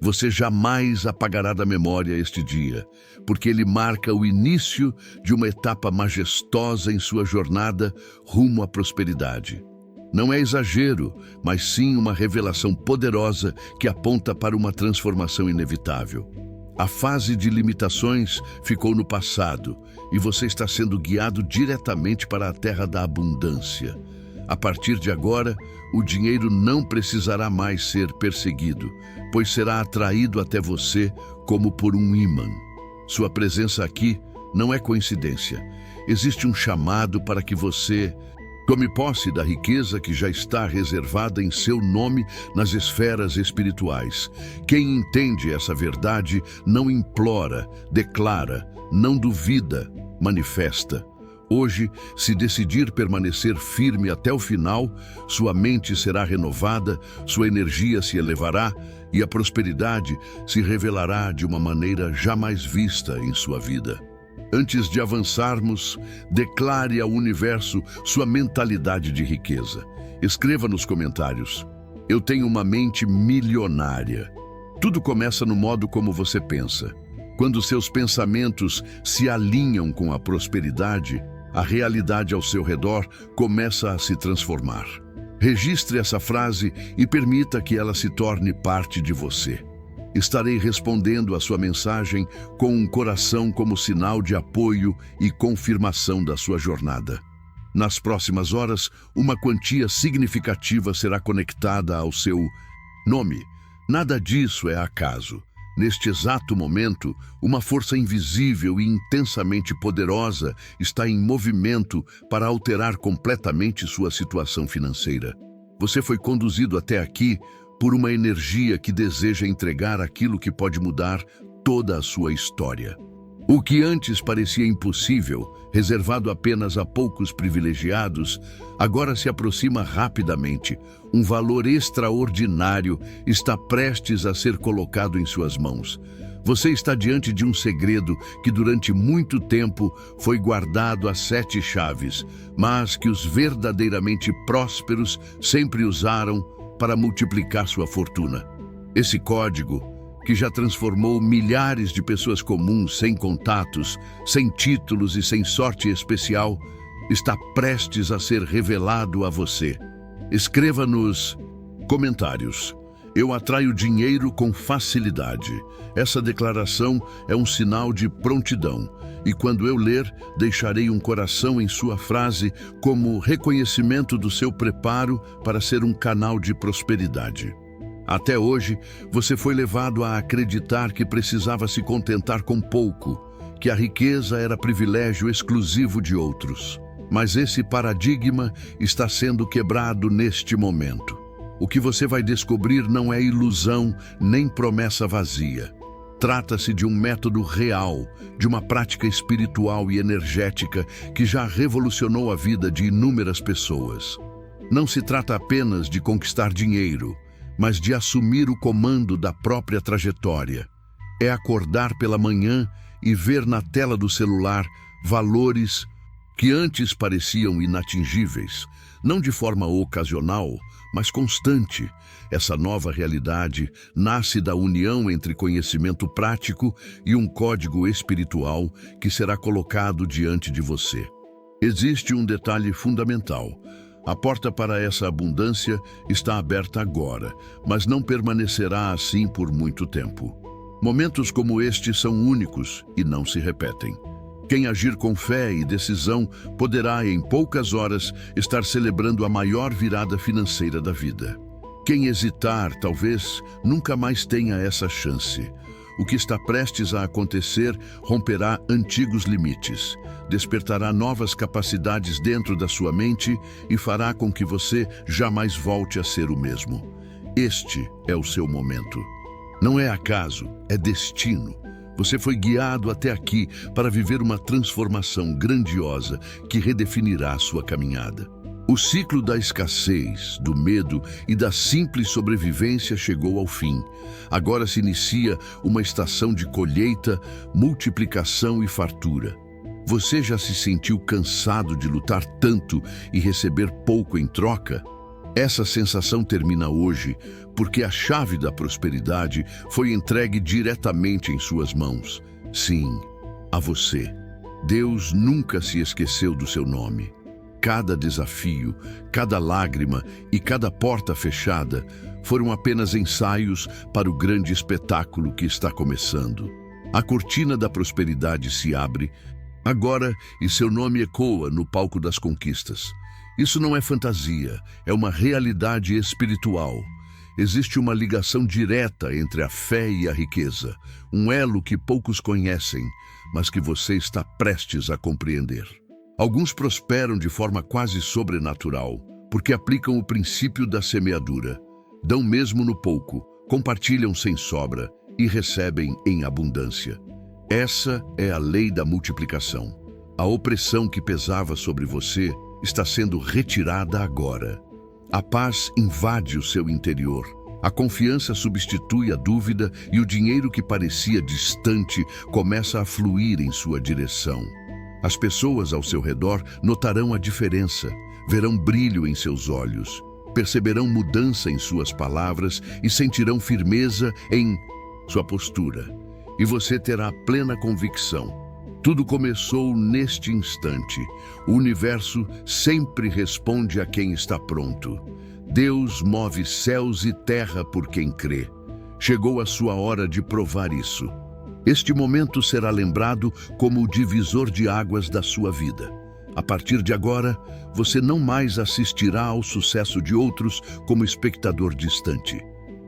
Você jamais apagará da memória este dia, porque ele marca o início de uma etapa majestosa em sua jornada rumo à prosperidade. Não é exagero, mas sim uma revelação poderosa que aponta para uma transformação inevitável. A fase de limitações ficou no passado e você está sendo guiado diretamente para a terra da abundância. A partir de agora, o dinheiro não precisará mais ser perseguido, pois será atraído até você como por um ímã. Sua presença aqui não é coincidência. Existe um chamado para que você tome posse da riqueza que já está reservada em seu nome nas esferas espirituais. Quem entende essa verdade não implora, declara, não duvida, manifesta. Hoje, se decidir permanecer firme até o final, sua mente será renovada, sua energia se elevará e a prosperidade se revelará de uma maneira jamais vista em sua vida. Antes de avançarmos, declare ao universo sua mentalidade de riqueza. Escreva nos comentários: eu tenho uma mente milionária. Tudo começa no modo como você pensa. Quando seus pensamentos se alinham com a prosperidade, a realidade ao seu redor começa a se transformar. Registre essa frase e permita que ela se torne parte de você. Estarei respondendo a sua mensagem com um coração como sinal de apoio e confirmação da sua jornada. Nas próximas horas, uma quantia significativa será conectada ao seu nome. Nada disso é acaso. Neste exato momento, uma força invisível e intensamente poderosa está em movimento para alterar completamente sua situação financeira. Você foi conduzido até aqui por uma energia que deseja entregar aquilo que pode mudar toda a sua história. O que antes parecia impossível, reservado apenas a poucos privilegiados, agora se aproxima rapidamente. Um valor extraordinário está prestes a ser colocado em suas mãos. Você está diante de um segredo que durante muito tempo foi guardado a 7 chaves, mas que os verdadeiramente prósperos sempre usaram para multiplicar sua fortuna. Esse código, que já transformou milhares de pessoas comuns, sem contatos, sem títulos e sem sorte especial, está prestes a ser revelado a você. Escreva nos comentários: eu atraio dinheiro com facilidade. Essa declaração é um sinal de prontidão. E quando eu ler, deixarei um coração em sua frase como reconhecimento do seu preparo para ser um canal de prosperidade. Até hoje, você foi levado a acreditar que precisava se contentar com pouco, que a riqueza era privilégio exclusivo de outros. Mas esse paradigma está sendo quebrado neste momento. O que você vai descobrir não é ilusão nem promessa vazia. Trata-se de um método real, de uma prática espiritual e energética que já revolucionou a vida de inúmeras pessoas. Não se trata apenas de conquistar dinheiro, mas de assumir o comando da própria trajetória. É acordar pela manhã e ver na tela do celular valores que antes pareciam inatingíveis, não de forma ocasional, mas constante. Essa nova realidade nasce da união entre conhecimento prático e um código espiritual que será colocado diante de você. Existe um detalhe fundamental. A porta para essa abundância está aberta agora, mas não permanecerá assim por muito tempo. Momentos como este são únicos e não se repetem. Quem agir com fé e decisão poderá, em poucas horas, estar celebrando a maior virada financeira da vida. Quem hesitar, talvez, nunca mais tenha essa chance. O que está prestes a acontecer romperá antigos limites, despertará novas capacidades dentro da sua mente e fará com que você jamais volte a ser o mesmo. Este é o seu momento. Não é acaso, é destino. Você foi guiado até aqui para viver uma transformação grandiosa que redefinirá a sua caminhada. O ciclo da escassez, do medo e da simples sobrevivência chegou ao fim. Agora se inicia uma estação de colheita, multiplicação e fartura. Você já se sentiu cansado de lutar tanto e receber pouco em troca? Essa sensação termina hoje porque a chave da prosperidade foi entregue diretamente em suas mãos. Sim, a você. Deus nunca se esqueceu do seu nome. Cada desafio, cada lágrima e cada porta fechada foram apenas ensaios para o grande espetáculo que está começando. A cortina da prosperidade se abre agora e seu nome ecoa no palco das conquistas. Isso não é fantasia, é uma realidade espiritual. Existe uma ligação direta entre a fé e a riqueza, um elo que poucos conhecem, mas que você está prestes a compreender. Alguns prosperam de forma quase sobrenatural, porque aplicam o princípio da semeadura. Dão mesmo no pouco, compartilham sem sobra e recebem em abundância. Essa é a lei da multiplicação. A opressão que pesava sobre você está sendo retirada agora. A paz invade o seu interior. A confiança substitui a dúvida e o dinheiro que parecia distante começa a fluir em sua direção. As pessoas ao seu redor notarão a diferença, verão brilho em seus olhos, perceberão mudança em suas palavras e sentirão firmeza em sua postura. E você terá a plena convicção. Tudo começou neste instante. O universo sempre responde a quem está pronto. Deus move céus e terra por quem crê. Chegou a sua hora de provar isso. Este momento será lembrado como o divisor de águas da sua vida. A partir de agora, você não mais assistirá ao sucesso de outros como espectador distante.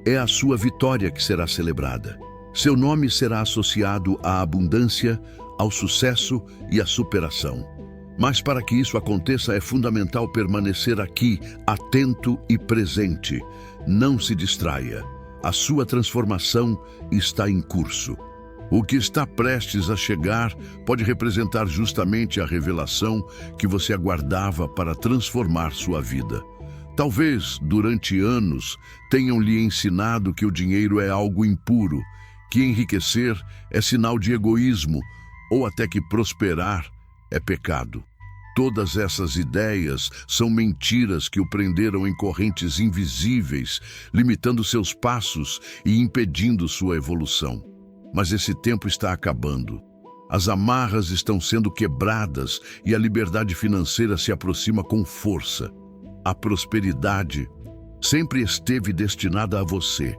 É a sua vitória que será celebrada. Seu nome será associado à abundância, ao sucesso e à superação. Mas para que isso aconteça é fundamental permanecer aqui, atento e presente. Não se distraia. A sua transformação está em curso. O que está prestes a chegar pode representar justamente a revelação que você aguardava para transformar sua vida. Talvez, durante anos, tenham lhe ensinado que o dinheiro é algo impuro, que enriquecer é sinal de egoísmo, ou até que prosperar é pecado. Todas essas ideias são mentiras que o prenderam em correntes invisíveis, limitando seus passos e impedindo sua evolução. Mas esse tempo está acabando. As amarras estão sendo quebradas e a liberdade financeira se aproxima com força. A prosperidade sempre esteve destinada a você.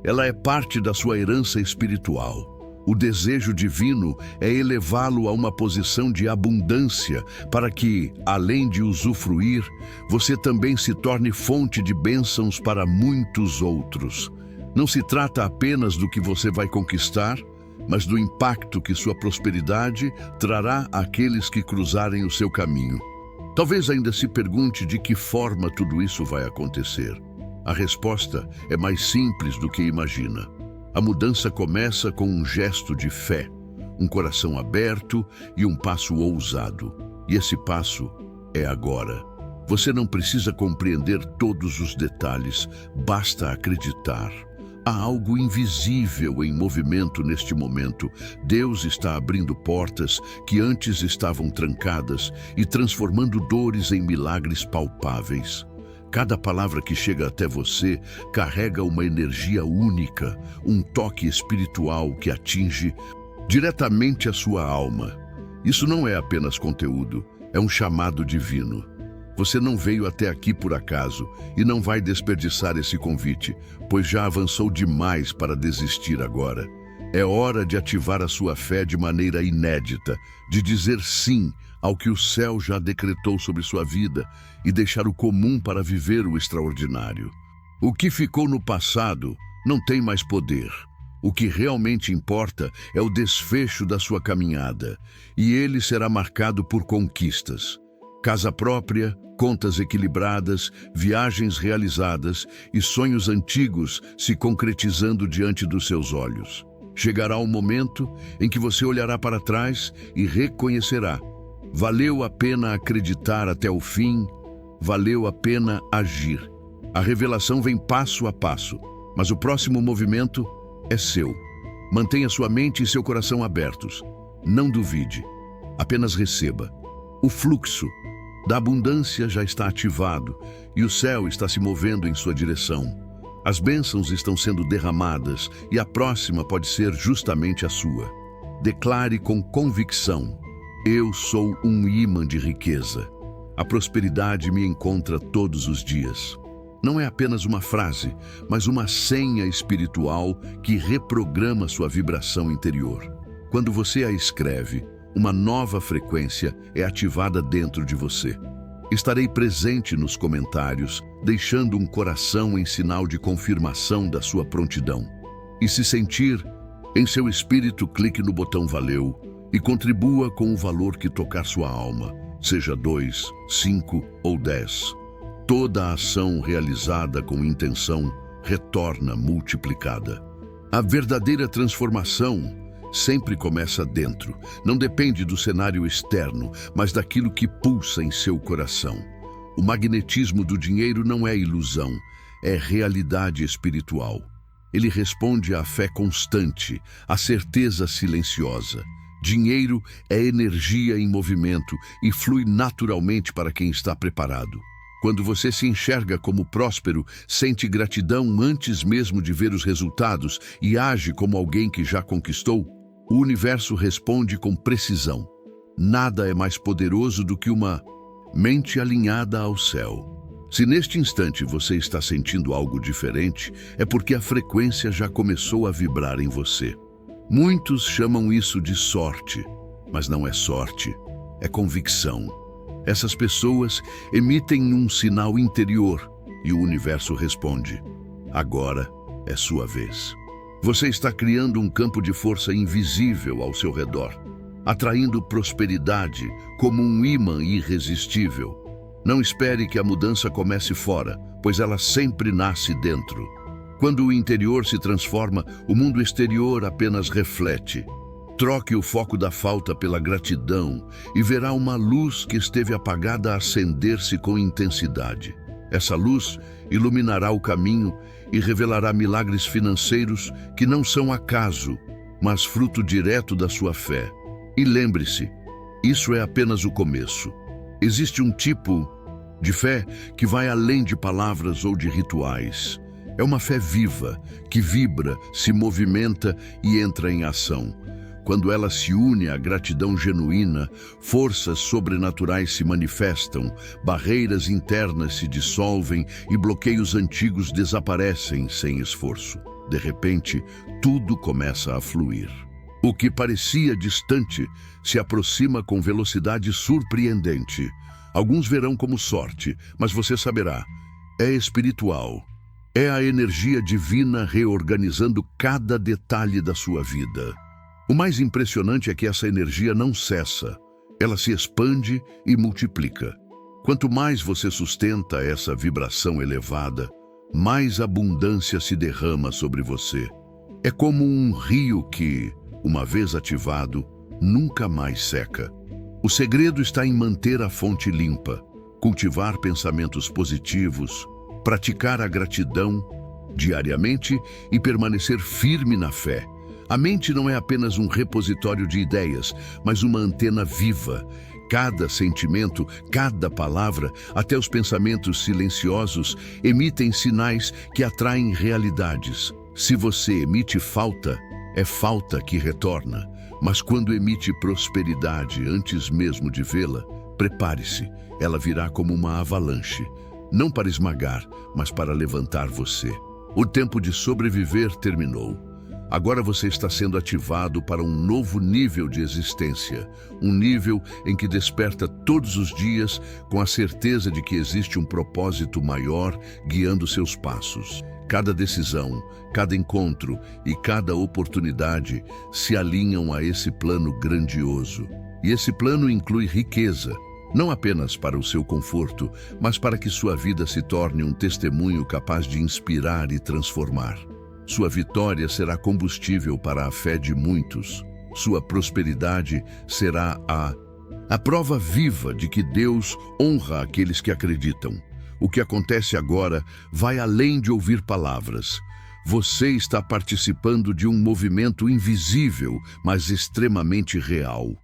Ela é parte da sua herança espiritual. O desejo divino é elevá-lo a uma posição de abundância para que, além de usufruir, você também se torne fonte de bênçãos para muitos outros. Não se trata apenas do que você vai conquistar, mas do impacto que sua prosperidade trará àqueles que cruzarem o seu caminho. Talvez ainda se pergunte de que forma tudo isso vai acontecer. A resposta é mais simples do que imagina. A mudança começa com um gesto de fé, um coração aberto e um passo ousado. E esse passo é agora. Você não precisa compreender todos os detalhes, basta acreditar. Há algo invisível em movimento neste momento. Deus está abrindo portas que antes estavam trancadas e transformando dores em milagres palpáveis. Cada palavra que chega até você carrega uma energia única, um toque espiritual que atinge diretamente a sua alma. Isso não é apenas conteúdo, é um chamado divino. Você não veio até aqui por acaso e não vai desperdiçar esse convite, pois já avançou demais para desistir agora. É hora de ativar a sua fé de maneira inédita, de dizer sim ao que o céu já decretou sobre sua vida e deixar o comum para viver o extraordinário. O que ficou no passado não tem mais poder. O que realmente importa é o desfecho da sua caminhada, e ele será marcado por conquistas. Casa própria, contas equilibradas, viagens realizadas e sonhos antigos se concretizando diante dos seus olhos. Chegará um momento em que você olhará para trás e reconhecerá: valeu a pena acreditar até o fim, valeu a pena agir. A revelação vem passo a passo, mas o próximo movimento é seu. Mantenha sua mente e seu coração abertos. Não duvide, apenas receba. O fluxo da abundância já está ativado e o céu está se movendo em sua direção. As bênçãos estão sendo derramadas e a próxima pode ser justamente a sua. Declare com convicção: eu sou um ímã de riqueza. A prosperidade me encontra todos os dias. Não é apenas uma frase, mas uma senha espiritual que reprograma sua vibração interior. Quando você a escreve, uma nova frequência é ativada dentro de você. Estarei presente nos comentários, deixando um coração em sinal de confirmação da sua prontidão. E se sentir, em seu espírito, clique no botão Valeu e contribua com o valor que tocar sua alma, seja 2, 5 ou 10. Toda a ação realizada com intenção retorna multiplicada. A verdadeira transformação sempre começa dentro. Não depende do cenário externo, mas daquilo que pulsa em seu coração. O magnetismo do dinheiro não é ilusão, é realidade espiritual. Ele responde à fé constante, à certeza silenciosa. Dinheiro é energia em movimento e flui naturalmente para quem está preparado. Quando você se enxerga como próspero, sente gratidão antes mesmo de ver os resultados e age como alguém que já conquistou, o universo responde com precisão. Nada é mais poderoso do que uma mente alinhada ao céu. Se neste instante você está sentindo algo diferente, é porque a frequência já começou a vibrar em você. Muitos chamam isso de sorte, mas não é sorte, é convicção. Essas pessoas emitem um sinal interior e o universo responde: agora é sua vez. Você está criando um campo de força invisível ao seu redor, atraindo prosperidade como um ímã irresistível. Não espere que a mudança comece fora, pois ela sempre nasce dentro. Quando o interior se transforma, o mundo exterior apenas reflete. Troque o foco da falta pela gratidão e verá uma luz que esteve apagada acender-se com intensidade. Essa luz iluminará o caminho e revelará milagres financeiros que não são acaso, mas fruto direto da sua fé. E lembre-se, isso é apenas o começo. Existe um tipo de fé que vai além de palavras ou de rituais. É uma fé viva, que vibra, se movimenta e entra em ação. Quando ela se une à gratidão genuína, forças sobrenaturais se manifestam, barreiras internas se dissolvem e bloqueios antigos desaparecem sem esforço. De repente, tudo começa a fluir. O que parecia distante se aproxima com velocidade surpreendente. Alguns verão como sorte, mas você saberá, é espiritual. É a energia divina reorganizando cada detalhe da sua vida. O mais impressionante é que essa energia não cessa. Ela se expande e multiplica. Quanto mais você sustenta essa vibração elevada, mais abundância se derrama sobre você. É como um rio que, uma vez ativado, nunca mais seca. O segredo está em manter a fonte limpa, cultivar pensamentos positivos, praticar a gratidão diariamente e permanecer firme na fé. A mente não é apenas um repositório de ideias, mas uma antena viva. Cada sentimento, cada palavra, até os pensamentos silenciosos, emitem sinais que atraem realidades. Se você emite falta, é falta que retorna. Mas quando emite prosperidade antes mesmo de vê-la, prepare-se, ela virá como uma avalanche. Não para esmagar, mas para levantar você. O tempo de sobreviver terminou. Agora você está sendo ativado para um novo nível de existência, um nível em que desperta todos os dias com a certeza de que existe um propósito maior guiando seus passos. Cada decisão, cada encontro e cada oportunidade se alinham a esse plano grandioso. E esse plano inclui riqueza, não apenas para o seu conforto, mas para que sua vida se torne um testemunho capaz de inspirar e transformar. Sua vitória será combustível para a fé de muitos. Sua prosperidade será a prova viva de que Deus honra aqueles que acreditam. O que acontece agora vai além de ouvir palavras. Você está participando de um movimento invisível, mas extremamente real.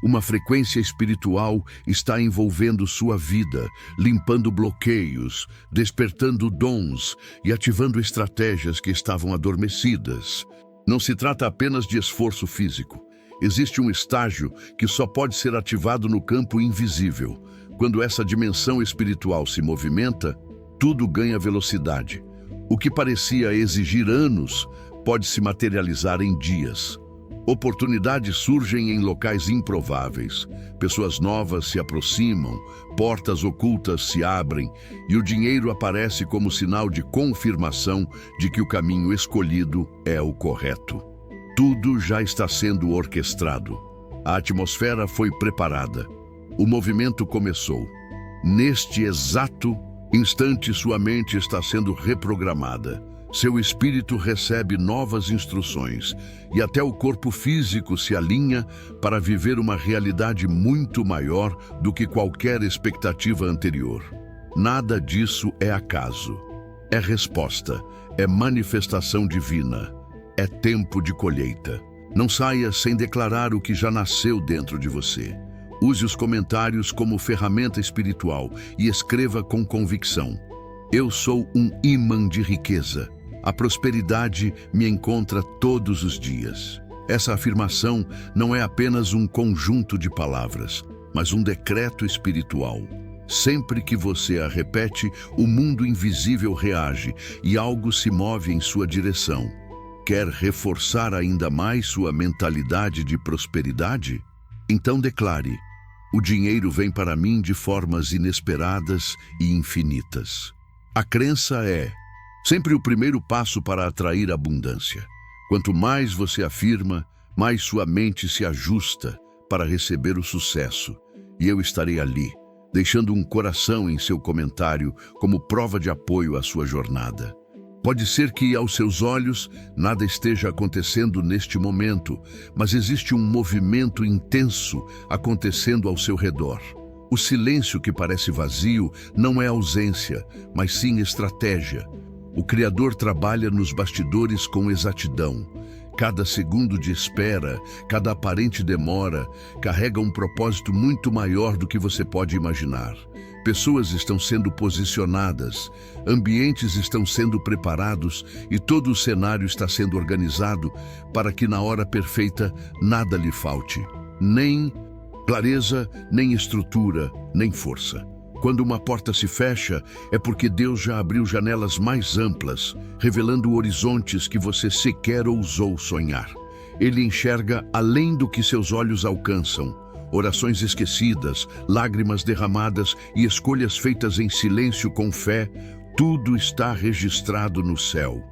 Uma frequência espiritual está envolvendo sua vida, limpando bloqueios, despertando dons e ativando estratégias que estavam adormecidas. Não se trata apenas de esforço físico. Existe um estágio que só pode ser ativado no campo invisível. Quando essa dimensão espiritual se movimenta, tudo ganha velocidade. O que parecia exigir anos pode se materializar em dias. Oportunidades surgem em locais improváveis. Pessoas novas se aproximam, portas ocultas se abrem e o dinheiro aparece como sinal de confirmação de que o caminho escolhido é o correto. Tudo já está sendo orquestrado. A atmosfera foi preparada. O movimento começou. Neste exato instante, sua mente está sendo reprogramada. Seu espírito recebe novas instruções e até o corpo físico se alinha para viver uma realidade muito maior do que qualquer expectativa anterior. Nada disso é acaso. É resposta, é manifestação divina, é tempo de colheita. Não saia sem declarar o que já nasceu dentro de você. Use os comentários como ferramenta espiritual e escreva com convicção. Eu sou um imã de riqueza. A prosperidade me encontra todos os dias. Essa afirmação não é apenas um conjunto de palavras, mas um decreto espiritual. Sempre que você a repete, o mundo invisível reage e algo se move em sua direção. Quer reforçar ainda mais sua mentalidade de prosperidade? Então declare: o dinheiro vem para mim de formas inesperadas e infinitas. A crença é sempre o primeiro passo para atrair abundância. Quanto mais você afirma, mais sua mente se ajusta para receber o sucesso. E eu estarei ali, deixando um coração em seu comentário como prova de apoio à sua jornada. Pode ser que, aos seus olhos, nada esteja acontecendo neste momento, mas existe um movimento intenso acontecendo ao seu redor. O silêncio que parece vazio não é ausência, mas sim estratégia. O Criador trabalha nos bastidores com exatidão. Cada segundo de espera, cada aparente demora, carrega um propósito muito maior do que você pode imaginar. Pessoas estão sendo posicionadas, ambientes estão sendo preparados e todo o cenário está sendo organizado para que na hora perfeita nada lhe falte. Nem clareza, nem estrutura, nem força. Quando uma porta se fecha, é porque Deus já abriu janelas mais amplas, revelando horizontes que você sequer ousou sonhar. Ele enxerga além do que seus olhos alcançam. Orações esquecidas, lágrimas derramadas e escolhas feitas em silêncio com fé, tudo está registrado no céu.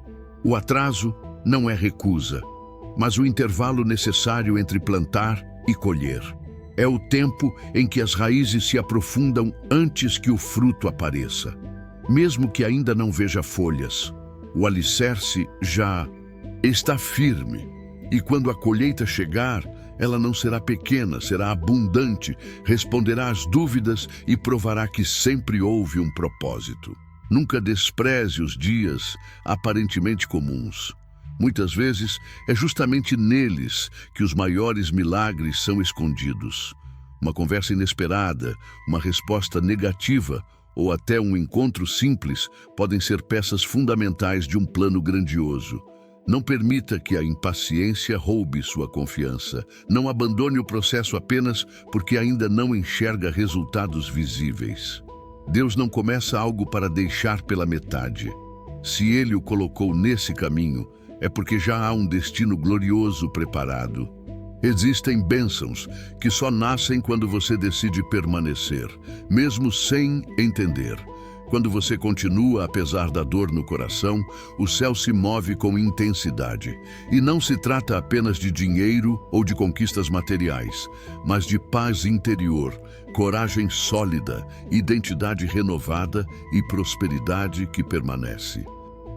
O atraso não é recusa, mas o intervalo necessário entre plantar e colher. É o tempo em que as raízes se aprofundam antes que o fruto apareça. Mesmo que ainda não veja folhas, o alicerce já está firme. E quando a colheita chegar, ela não será pequena, será abundante, responderá às dúvidas e provará que sempre houve um propósito. Nunca despreze os dias aparentemente comuns. Muitas vezes é justamente neles que os maiores milagres são escondidos. Uma conversa inesperada, uma resposta negativa ou até um encontro simples podem ser peças fundamentais de um plano grandioso. Não permita que a impaciência roube sua confiança. Não abandone o processo apenas porque ainda não enxerga resultados visíveis. Deus não começa algo para deixar pela metade. Se Ele o colocou nesse caminho, é porque já há um destino glorioso preparado. Existem bênçãos que só nascem quando você decide permanecer, mesmo sem entender. Quando você continua apesar da dor no coração, o céu se move com intensidade. E não se trata apenas de dinheiro ou de conquistas materiais, mas de paz interior, coragem sólida, identidade renovada e prosperidade que permanece.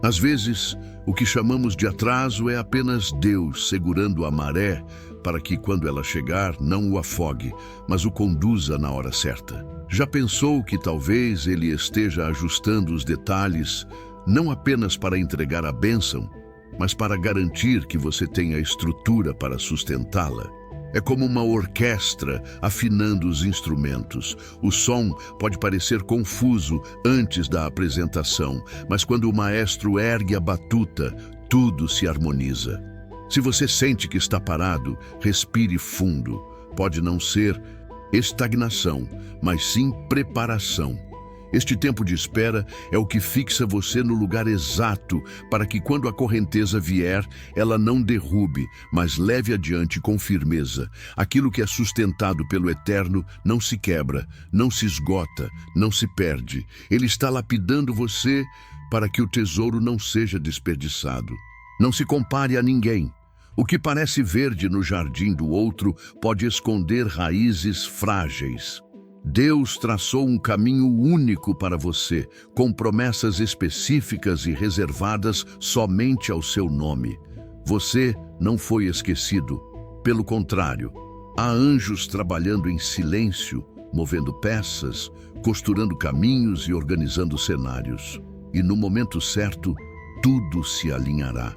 Às vezes, o que chamamos de atraso é apenas Deus segurando a maré para que, quando ela chegar, não o afogue, mas o conduza na hora certa. Já pensou que talvez Ele esteja ajustando os detalhes, não apenas para entregar a bênção, mas para garantir que você tenha estrutura para sustentá-la? É como uma orquestra afinando os instrumentos. O som pode parecer confuso antes da apresentação, mas quando o maestro ergue a batuta, tudo se harmoniza. Se você sente que está parado, respire fundo. Pode não ser estagnação, mas sim preparação. Este tempo de espera é o que fixa você no lugar exato para que, quando a correnteza vier, ela não derrube, mas leve adiante com firmeza. Aquilo que é sustentado pelo Eterno não se quebra, não se esgota, não se perde. Ele está lapidando você para que o tesouro não seja desperdiçado. Não se compare a ninguém. O que parece verde no jardim do outro pode esconder raízes frágeis. Deus traçou um caminho único para você, com promessas específicas e reservadas somente ao seu nome. Você não foi esquecido. Pelo contrário, há anjos trabalhando em silêncio, movendo peças, costurando caminhos e organizando cenários. E no momento certo, tudo se alinhará.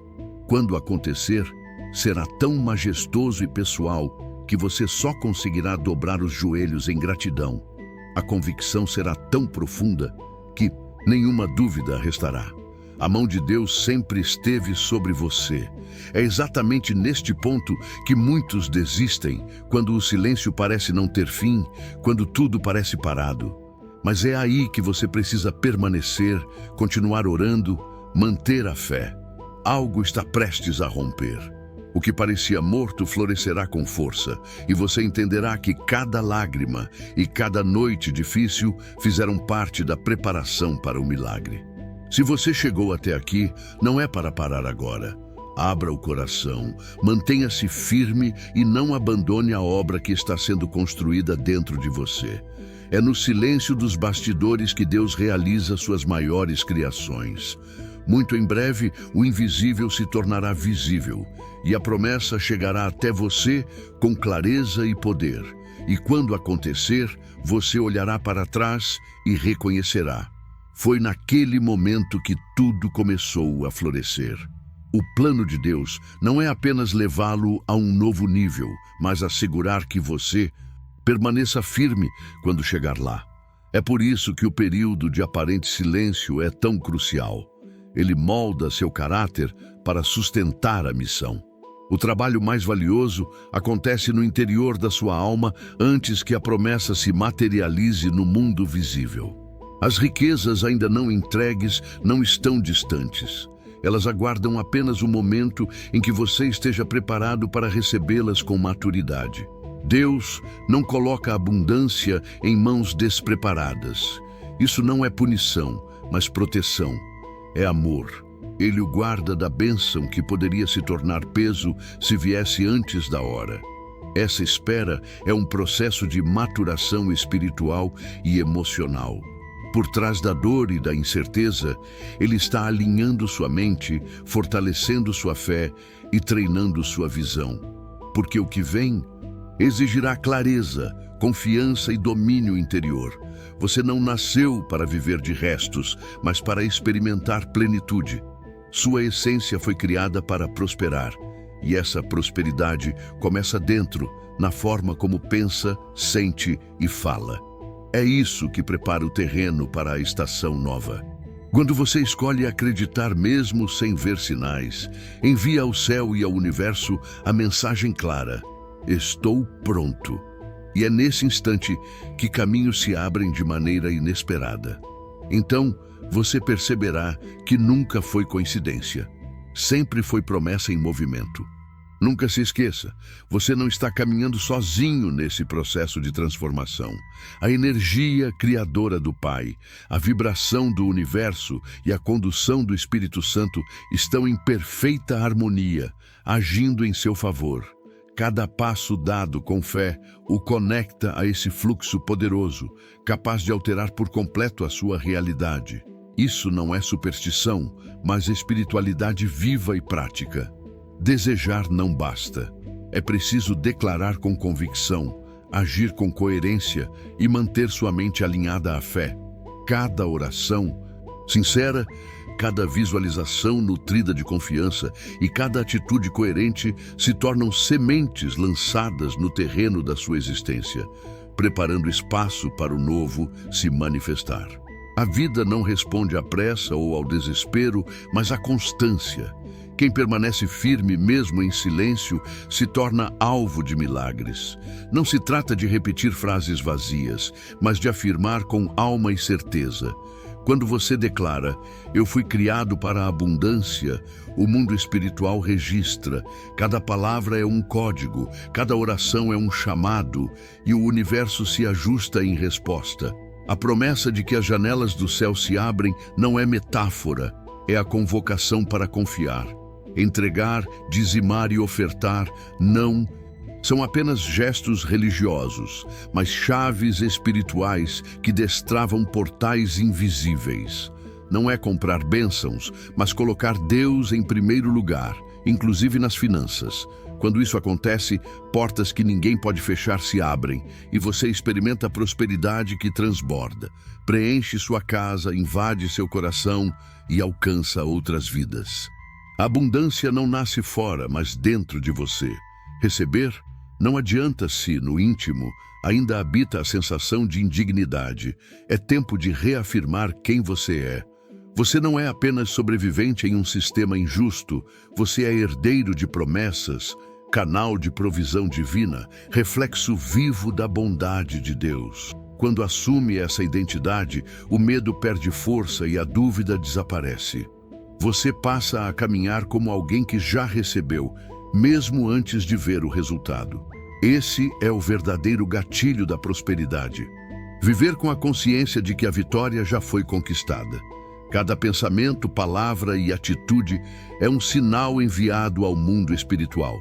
Quando acontecer, será tão majestoso e pessoal que você só conseguirá dobrar os joelhos em gratidão. A convicção será tão profunda que nenhuma dúvida restará. A mão de Deus sempre esteve sobre você. É exatamente neste ponto que muitos desistem, quando o silêncio parece não ter fim, quando tudo parece parado. Mas é aí que você precisa permanecer, continuar orando, manter a fé. Algo está prestes a romper. O que parecia morto florescerá com força, e você entenderá que cada lágrima e cada noite difícil fizeram parte da preparação para o milagre. Se você chegou até aqui, não é para parar agora. Abra o coração, mantenha-se firme e não abandone a obra que está sendo construída dentro de você. É no silêncio dos bastidores que Deus realiza suas maiores criações. Muito em breve, o invisível se tornará visível, e a promessa chegará até você com clareza e poder. E quando acontecer, você olhará para trás e reconhecerá. Foi naquele momento que tudo começou a florescer. O plano de Deus não é apenas levá-lo a um novo nível, mas assegurar que você permaneça firme quando chegar lá. É por isso que o período de aparente silêncio é tão crucial. Ele molda seu caráter para sustentar a missão. O trabalho mais valioso acontece no interior da sua alma antes que a promessa se materialize no mundo visível. As riquezas ainda não entregues não estão distantes. Elas aguardam apenas o momento em que você esteja preparado para recebê-las com maturidade. Deus não coloca a abundância em mãos despreparadas. Isso não é punição, mas proteção. É amor. Ele o guarda da bênção que poderia se tornar peso se viesse antes da hora. Essa espera é um processo de maturação espiritual e emocional. Por trás da dor e da incerteza, ele está alinhando sua mente, fortalecendo sua fé e treinando sua visão. Porque o que vem exigirá clareza, confiança e domínio interior. Você não nasceu para viver de restos, mas para experimentar plenitude. Sua essência foi criada para prosperar, e essa prosperidade começa dentro, na forma como pensa, sente e fala. É isso que prepara o terreno para a estação nova. Quando você escolhe acreditar mesmo sem ver sinais, envia ao céu e ao universo a mensagem clara: estou pronto. E é nesse instante que caminhos se abrem de maneira inesperada. Então, você perceberá que nunca foi coincidência. Sempre foi promessa em movimento. Nunca se esqueça, você não está caminhando sozinho nesse processo de transformação. A energia criadora do Pai, a vibração do universo e a condução do Espírito Santo estão em perfeita harmonia, agindo em seu favor. Cada passo dado com fé o conecta a esse fluxo poderoso, capaz de alterar por completo a sua realidade. Isso não é superstição, mas espiritualidade viva e prática. Desejar não basta. É preciso declarar com convicção, agir com coerência e manter sua mente alinhada à fé. Cada oração sincera cada visualização nutrida de confiança e cada atitude coerente se tornam sementes lançadas no terreno da sua existência, preparando espaço para o novo se manifestar. A vida não responde à pressa ou ao desespero, mas à constância. Quem permanece firme mesmo em silêncio se torna alvo de milagres. Não se trata de repetir frases vazias, mas de afirmar com alma e certeza. Quando você declara, eu fui criado para a abundância, o mundo espiritual registra. Cada palavra é um código, cada oração é um chamado, e o universo se ajusta em resposta. A promessa de que as janelas do céu se abrem não é metáfora, é a convocação para confiar. Entregar, dizimar e ofertar, não, são apenas gestos religiosos, mas chaves espirituais que destravam portais invisíveis. Não é comprar bênçãos, mas colocar Deus em primeiro lugar, inclusive nas finanças. Quando isso acontece, portas que ninguém pode fechar se abrem e você experimenta a prosperidade que transborda. Preenche sua casa, invade seu coração e alcança outras vidas. A abundância não nasce fora, mas dentro de você. Receber não adianta se, no íntimo, ainda habita a sensação de indignidade. É tempo de reafirmar quem você é. Você não é apenas sobrevivente em um sistema injusto, você é herdeiro de promessas, canal de provisão divina, reflexo vivo da bondade de Deus. Quando assume essa identidade, o medo perde força e a dúvida desaparece. Você passa a caminhar como alguém que já recebeu, mesmo antes de ver o resultado. Esse é o verdadeiro gatilho da prosperidade. Viver com a consciência de que a vitória já foi conquistada. Cada pensamento, palavra e atitude é um sinal enviado ao mundo espiritual.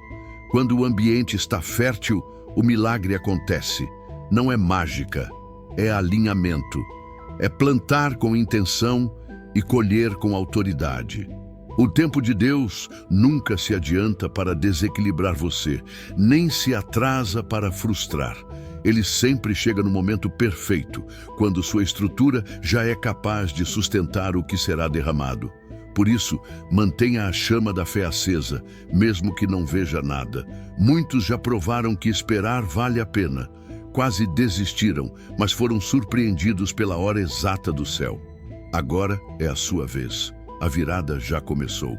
Quando o ambiente está fértil, o milagre acontece. Não é mágica, é alinhamento. É plantar com intenção e colher com autoridade. O tempo de Deus nunca se adianta para desequilibrar você, nem se atrasa para frustrar. Ele sempre chega no momento perfeito, quando sua estrutura já é capaz de sustentar o que será derramado. Por isso, mantenha a chama da fé acesa, mesmo que não veja nada. Muitos já provaram que esperar vale a pena. Quase desistiram, mas foram surpreendidos pela hora exata do céu. Agora é a sua vez. A virada já começou.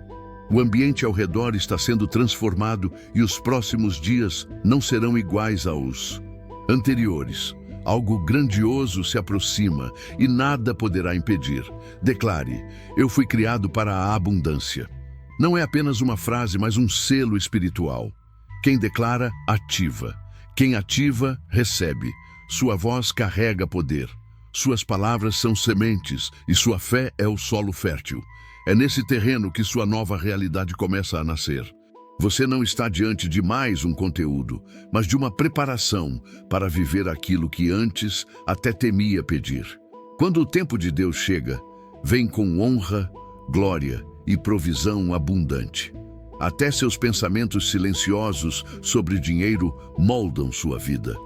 O ambiente ao redor está sendo transformado e os próximos dias não serão iguais aos anteriores. Algo grandioso se aproxima e nada poderá impedir. Declare, eu fui criado para a abundância. Não é apenas uma frase, mas um selo espiritual. Quem declara, ativa. Quem ativa, recebe. Sua voz carrega poder. Suas palavras são sementes e sua fé é o solo fértil. É nesse terreno que sua nova realidade começa a nascer. Você não está diante de mais um conteúdo, mas de uma preparação para viver aquilo que antes até temia pedir. Quando o tempo de Deus chega, vem com honra, glória e provisão abundante. Até seus pensamentos silenciosos sobre dinheiro moldam sua vida.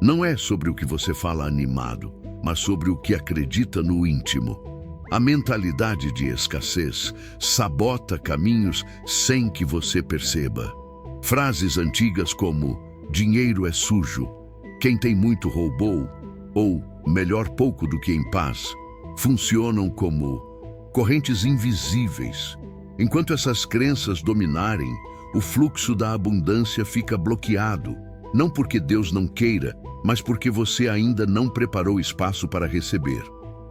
Não é sobre o que você fala animado, mas sobre o que acredita no íntimo. A mentalidade de escassez sabota caminhos sem que você perceba. Frases antigas como dinheiro é sujo, quem tem muito roubou, ou melhor pouco do que em paz, funcionam como correntes invisíveis. Enquanto essas crenças dominarem, o fluxo da abundância fica bloqueado, não porque Deus não queira, mas porque você ainda não preparou espaço para receber.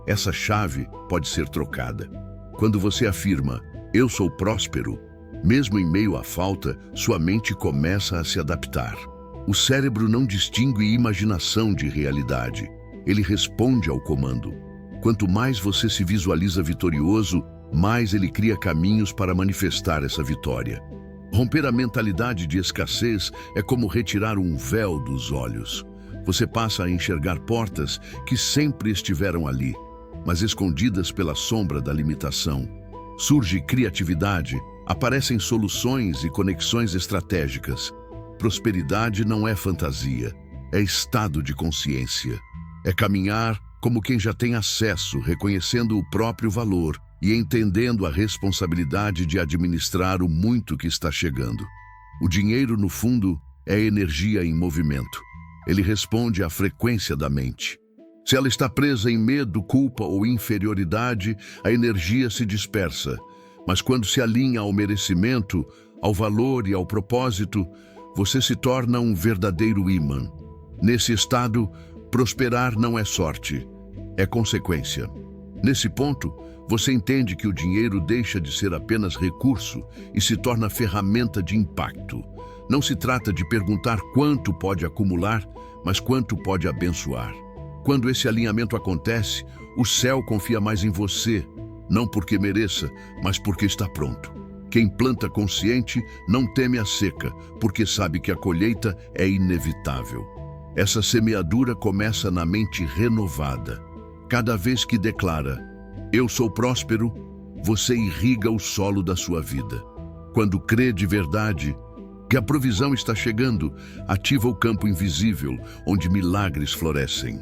Essa chave pode ser trocada. Quando você afirma, eu sou próspero, mesmo em meio à falta, sua mente começa a se adaptar. O cérebro não distingue imaginação de realidade. Ele responde ao comando. Quanto mais você se visualiza vitorioso, mais ele cria caminhos para manifestar essa vitória. Romper a mentalidade de escassez é como retirar um véu dos olhos. Você passa a enxergar portas que sempre estiveram ali, mas escondidas pela sombra da limitação. Surge criatividade, aparecem soluções e conexões estratégicas. Prosperidade não é fantasia, é estado de consciência. É caminhar como quem já tem acesso, reconhecendo o próprio valor e entendendo a responsabilidade de administrar o muito que está chegando. O dinheiro, no fundo, é energia em movimento. Ele responde à frequência da mente. Se ela está presa em medo, culpa ou inferioridade, a energia se dispersa. Mas quando se alinha ao merecimento, ao valor e ao propósito, você se torna um verdadeiro ímã. Nesse estado, prosperar não é sorte, é consequência. Nesse ponto, você entende que o dinheiro deixa de ser apenas recurso e se torna ferramenta de impacto. Não se trata de perguntar quanto pode acumular, mas quanto pode abençoar. Quando esse alinhamento acontece, o céu confia mais em você, não porque mereça, mas porque está pronto. Quem planta consciente não teme a seca, porque sabe que a colheita é inevitável. Essa semeadura começa na mente renovada. Cada vez que declara, "Eu sou próspero", você irriga o solo da sua vida. Quando crê de verdade que a provisão está chegando, ativa o campo invisível, onde milagres florescem.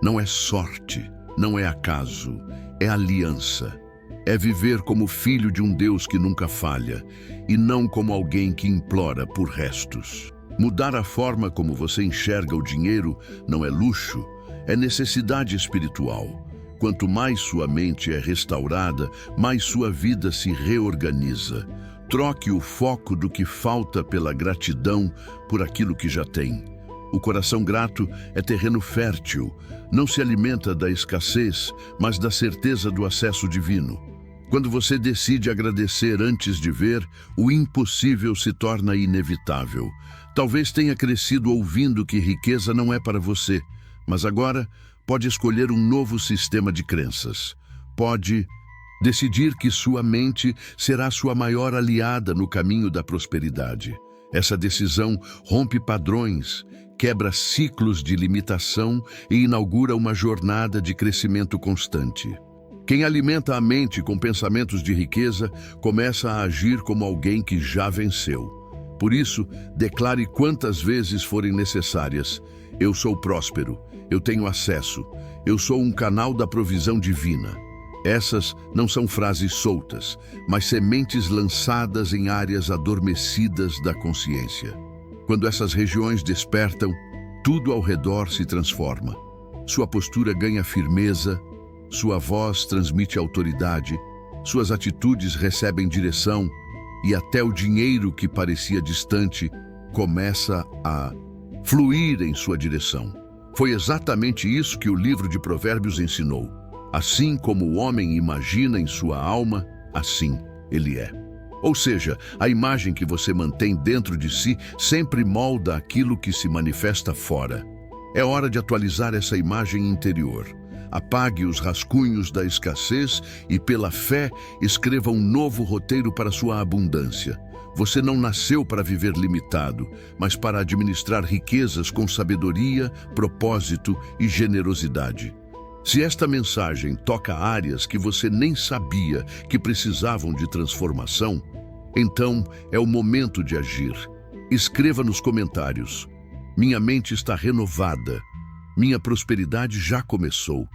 Não é sorte, não é acaso, é aliança. É viver como filho de um Deus que nunca falha, e não como alguém que implora por restos. Mudar a forma como você enxerga o dinheiro não é luxo, é necessidade espiritual. Quanto mais sua mente é restaurada, mais sua vida se reorganiza. Troque o foco do que falta pela gratidão por aquilo que já tem. O coração grato é terreno fértil, não se alimenta da escassez, mas da certeza do acesso divino. Quando você decide agradecer antes de ver, o impossível se torna inevitável. Talvez tenha crescido ouvindo que riqueza não é para você, mas agora pode escolher um novo sistema de crenças. Pode decidir que sua mente será sua maior aliada no caminho da prosperidade. Essa decisão rompe padrões, quebra ciclos de limitação e inaugura uma jornada de crescimento constante. Quem alimenta a mente com pensamentos de riqueza começa a agir como alguém que já venceu. Por isso, declare quantas vezes forem necessárias: "Eu sou próspero, eu tenho acesso, eu sou um canal da provisão divina." Essas não são frases soltas, mas sementes lançadas em áreas adormecidas da consciência. Quando essas regiões despertam, tudo ao redor se transforma. Sua postura ganha firmeza, sua voz transmite autoridade, suas atitudes recebem direção e até o dinheiro que parecia distante começa a fluir em sua direção. Foi exatamente isso que o livro de Provérbios ensinou. Assim como o homem imagina em sua alma, assim ele é. Ou seja, a imagem que você mantém dentro de si sempre molda aquilo que se manifesta fora. É hora de atualizar essa imagem interior. Apague os rascunhos da escassez e, pela fé, escreva um novo roteiro para sua abundância. Você não nasceu para viver limitado, mas para administrar riquezas com sabedoria, propósito e generosidade. Se esta mensagem toca áreas que você nem sabia que precisavam de transformação, então é o momento de agir. Escreva nos comentários: "Minha mente está renovada. Minha prosperidade já começou."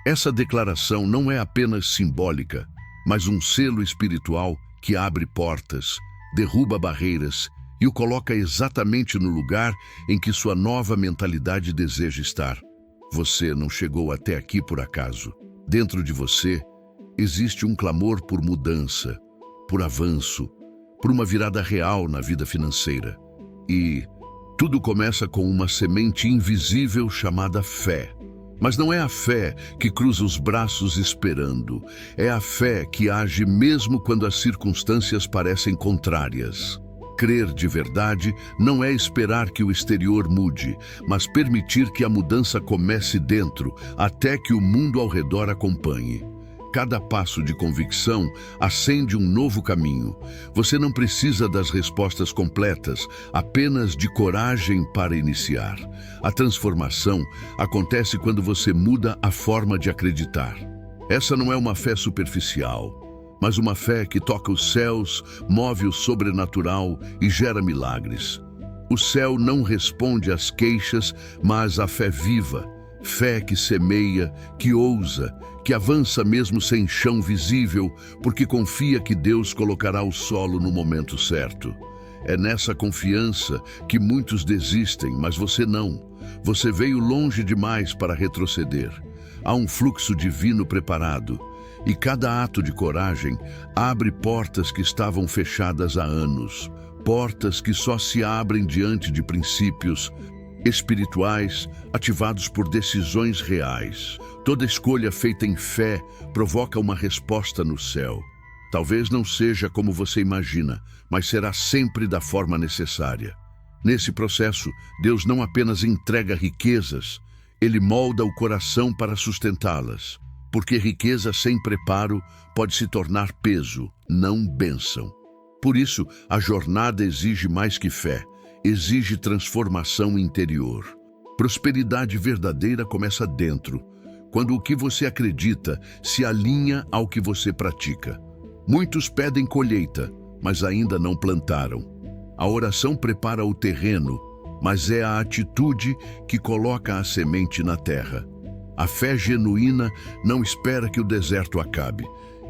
Essa declaração não é apenas simbólica, mas um selo espiritual que abre portas, derruba barreiras e o coloca exatamente no lugar em que sua nova mentalidade deseja estar. Você não chegou até aqui por acaso. Dentro de você existe um clamor por mudança, por avanço, por uma virada real na vida financeira. E tudo começa com uma semente invisível chamada fé. Mas não é a fé que cruza os braços esperando. É a fé que age mesmo quando as circunstâncias parecem contrárias. Crer de verdade não é esperar que o exterior mude, mas permitir que a mudança comece dentro, até que o mundo ao redor acompanhe. Cada passo de convicção acende um novo caminho. Você não precisa das respostas completas, apenas de coragem para iniciar. A transformação acontece quando você muda a forma de acreditar. Essa não é uma fé superficial, mas uma fé que toca os céus, move o sobrenatural e gera milagres. O céu não responde às queixas, mas à fé viva, Fé que semeia, que ousa, que avança mesmo sem chão visível, porque confia que Deus colocará o solo no momento certo. É nessa confiança que muitos desistem, mas você não. Você veio longe demais para retroceder. Há um fluxo divino preparado, e cada ato de coragem abre portas que estavam fechadas há anos. Portas que só se abrem diante de princípios espirituais ativados por decisões reais. Toda escolha feita em fé provoca uma resposta no céu. Talvez não seja como você imagina, mas será sempre da forma necessária. Nesse processo, Deus não apenas entrega riquezas, Ele molda o coração para sustentá-las. Porque riqueza sem preparo pode se tornar peso, não bênção. Por isso, a jornada exige mais que fé, exige transformação interior. Prosperidade verdadeira começa dentro, quando o que você acredita se alinha ao que você pratica. Muitos pedem colheita, mas ainda não plantaram. A oração prepara o terreno, mas é a atitude que coloca a semente na terra. A fé genuína não espera que o deserto acabe.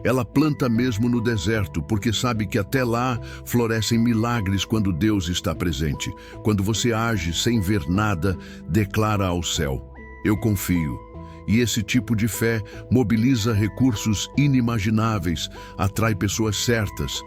Ela planta mesmo no deserto, porque sabe que até lá florescem milagres quando Deus está presente. Quando você age sem ver nada, declara ao céu: eu confio. E esse tipo de fé mobiliza recursos inimagináveis, atrai pessoas certas,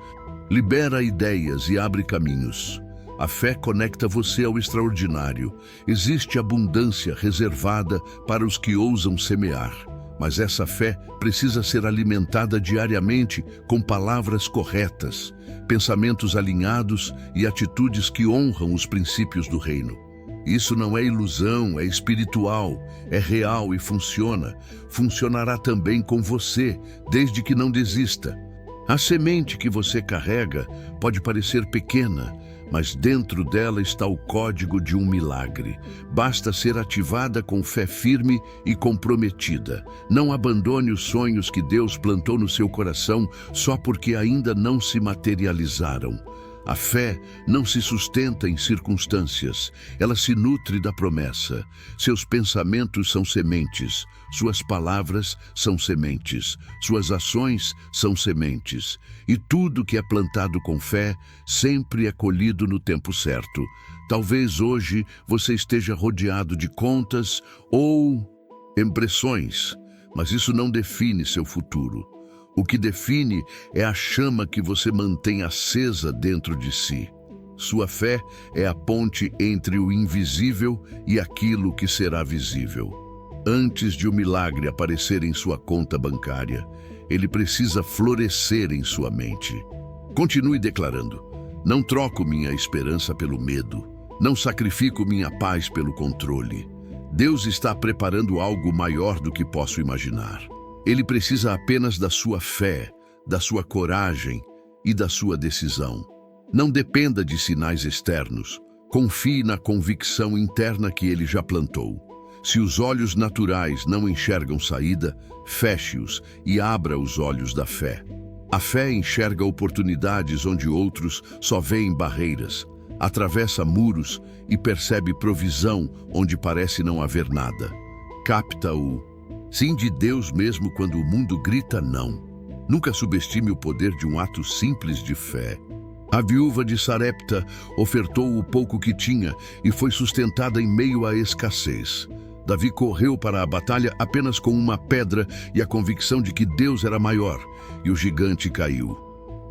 libera ideias e abre caminhos. A fé conecta você ao extraordinário. Existe abundância reservada para os que ousam semear. Mas essa fé precisa ser alimentada diariamente com palavras corretas, pensamentos alinhados e atitudes que honram os princípios do reino. Isso não é ilusão, é espiritual, é real e funciona. Funcionará também com você, desde que não desista. A semente que você carrega pode parecer pequena, mas dentro dela está o código de um milagre. Basta ser ativada com fé firme e comprometida. Não abandone os sonhos que Deus plantou no seu coração só porque ainda não se materializaram. A fé não se sustenta em circunstâncias, ela se nutre da promessa. Seus pensamentos são sementes, suas palavras são sementes, suas ações são sementes. E tudo que é plantado com fé sempre é colhido no tempo certo. Talvez hoje você esteja rodeado de contas ou impressões, mas isso não define seu futuro. O que define é a chama que você mantém acesa dentro de si. Sua fé é a ponte entre o invisível e aquilo que será visível. Antes de o milagre aparecer em sua conta bancária, ele precisa florescer em sua mente. Continue declarando: não troco minha esperança pelo medo, não sacrifico minha paz pelo controle. Deus está preparando algo maior do que posso imaginar. Ele precisa apenas da sua fé, da sua coragem e da sua decisão. Não dependa de sinais externos. Confie na convicção interna que ele já plantou. Se os olhos naturais não enxergam saída, feche-os e abra os olhos da fé. A fé enxerga oportunidades onde outros só veem barreiras, atravessa muros e percebe provisão onde parece não haver nada. Capta o sim de Deus mesmo quando o mundo grita não. Nunca subestime o poder de um ato simples de fé. A viúva de Sarepta ofertou o pouco que tinha e foi sustentada em meio à escassez. Davi correu para a batalha apenas com uma pedra e a convicção de que Deus era maior, e o gigante caiu.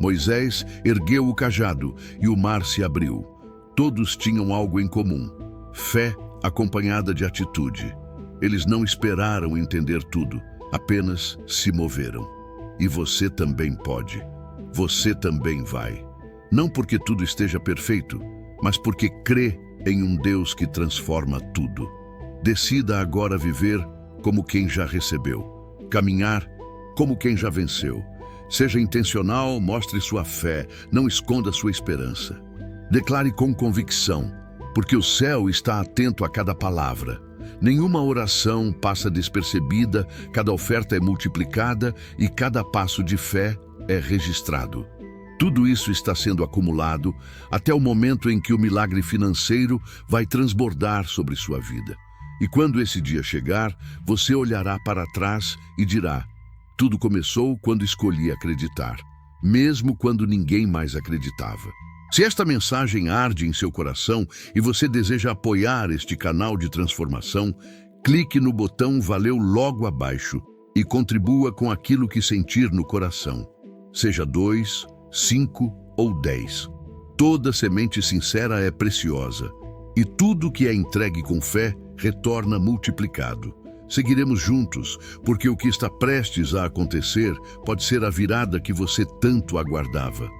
Moisés ergueu o cajado e o mar se abriu. Todos tinham algo em comum: fé acompanhada de atitude. Eles não esperaram entender tudo, apenas se moveram. E você também pode. Você também vai. Não porque tudo esteja perfeito, mas porque crê em um Deus que transforma tudo. Decida agora viver como quem já recebeu. Caminhar como quem já venceu. Seja intencional, mostre sua fé, não esconda sua esperança. Declare com convicção, porque o céu está atento a cada palavra. Nenhuma oração passa despercebida, cada oferta é multiplicada e cada passo de fé é registrado. Tudo isso está sendo acumulado até o momento em que o milagre financeiro vai transbordar sobre sua vida. E quando esse dia chegar, você olhará para trás e dirá: tudo começou quando escolhi acreditar, mesmo quando ninguém mais acreditava. Se esta mensagem arde em seu coração e você deseja apoiar este canal de transformação, clique no botão Valeu logo abaixo e contribua com aquilo que sentir no coração. Seja 2, 5 ou 10. Toda semente sincera é preciosa e tudo que é entregue com fé retorna multiplicado. Seguiremos juntos, porque o que está prestes a acontecer pode ser a virada que você tanto aguardava.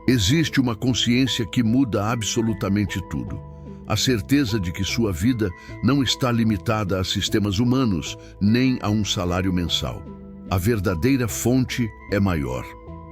Existe uma consciência que muda absolutamente tudo. A certeza de que sua vida não está limitada a sistemas humanos, nem a um salário mensal. A verdadeira fonte é maior.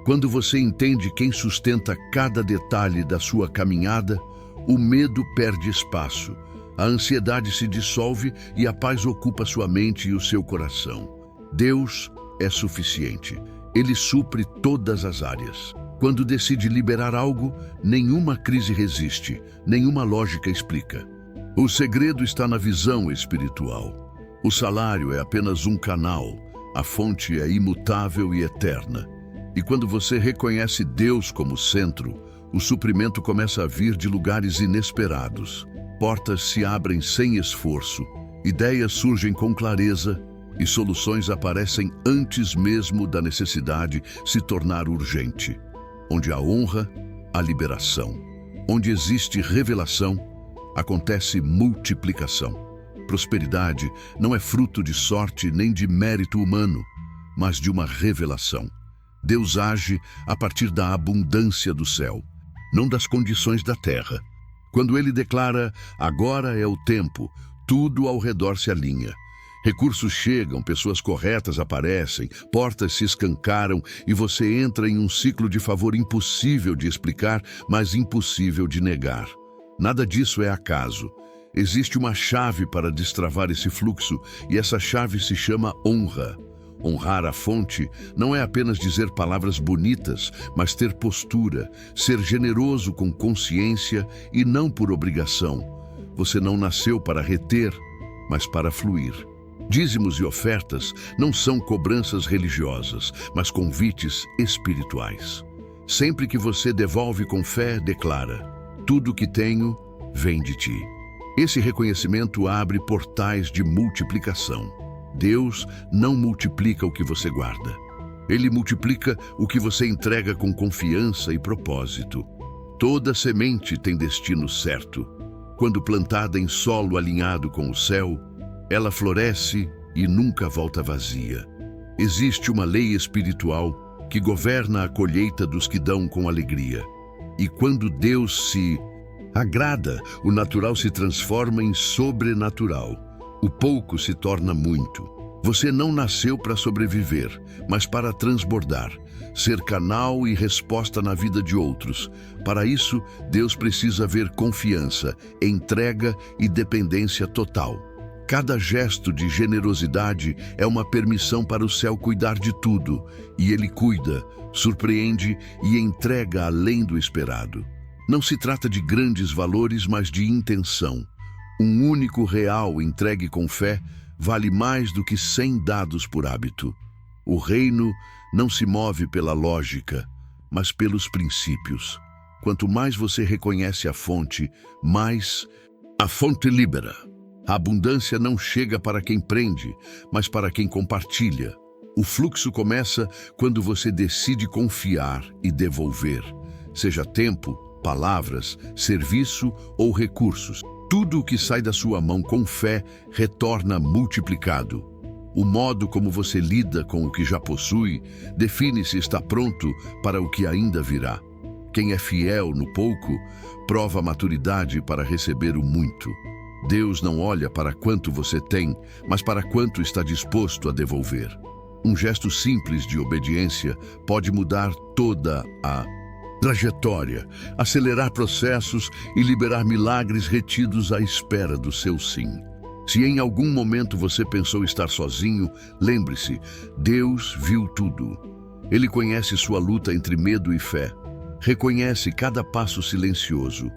Quando você entende quem sustenta cada detalhe da sua caminhada, o medo perde espaço. A ansiedade se dissolve e a paz ocupa sua mente e o seu coração. Deus é suficiente. Ele supre todas as áreas. Quando decide liberar algo, nenhuma crise resiste, nenhuma lógica explica. O segredo está na visão espiritual. O salário é apenas um canal, a fonte é imutável e eterna. E quando você reconhece Deus como centro, o suprimento começa a vir de lugares inesperados. Portas se abrem sem esforço, ideias surgem com clareza e soluções aparecem antes mesmo da necessidade se tornar urgente. Onde há honra, há liberação. Onde existe revelação, acontece multiplicação. Prosperidade não é fruto de sorte nem de mérito humano, mas de uma revelação. Deus age a partir da abundância do céu, não das condições da terra. Quando ele declara, agora é o tempo, tudo ao redor se alinha. Recursos chegam, pessoas corretas aparecem, portas se escancaram e você entra em um ciclo de favor impossível de explicar, mas impossível de negar. Nada disso é acaso. Existe uma chave para destravar esse fluxo e essa chave se chama honra. Honrar a fonte não é apenas dizer palavras bonitas, mas ter postura, ser generoso com consciência e não por obrigação. Você não nasceu para reter, mas para fluir. Dízimos e ofertas não são cobranças religiosas, mas convites espirituais. Sempre que você devolve com fé, declara: tudo que tenho vem de ti. Esse reconhecimento abre portais de multiplicação. Deus não multiplica o que você guarda. Ele multiplica o que você entrega com confiança e propósito. Toda semente tem destino certo. Quando plantada em solo alinhado com o céu, ela floresce e nunca volta vazia. Existe uma lei espiritual que governa a colheita dos que dão com alegria. E quando Deus se agrada, o natural se transforma em sobrenatural. O pouco se torna muito. Você não nasceu para sobreviver, mas para transbordar, ser canal e resposta na vida de outros. Para isso, Deus precisa ver confiança, entrega e dependência total. Cada gesto de generosidade é uma permissão para o céu cuidar de tudo, e ele cuida, surpreende e entrega além do esperado. Não se trata de grandes valores, mas de intenção. Um único real entregue com fé vale mais do que 100 dados por hábito. O reino não se move pela lógica, mas pelos princípios. Quanto mais você reconhece a fonte, mais a fonte libera. A abundância não chega para quem prende, mas para quem compartilha. O fluxo começa quando você decide confiar e devolver, seja tempo, palavras, serviço ou recursos. Tudo o que sai da sua mão com fé retorna multiplicado. O modo como você lida com o que já possui define se está pronto para o que ainda virá. Quem é fiel no pouco, prova maturidade para receber o muito. Deus não olha para quanto você tem, mas para quanto está disposto a devolver. Um gesto simples de obediência pode mudar toda a trajetória, acelerar processos e liberar milagres retidos à espera do seu sim. Se em algum momento você pensou estar sozinho, lembre-se, Deus viu tudo. Ele conhece sua luta entre medo e fé. Reconhece cada passo silencioso,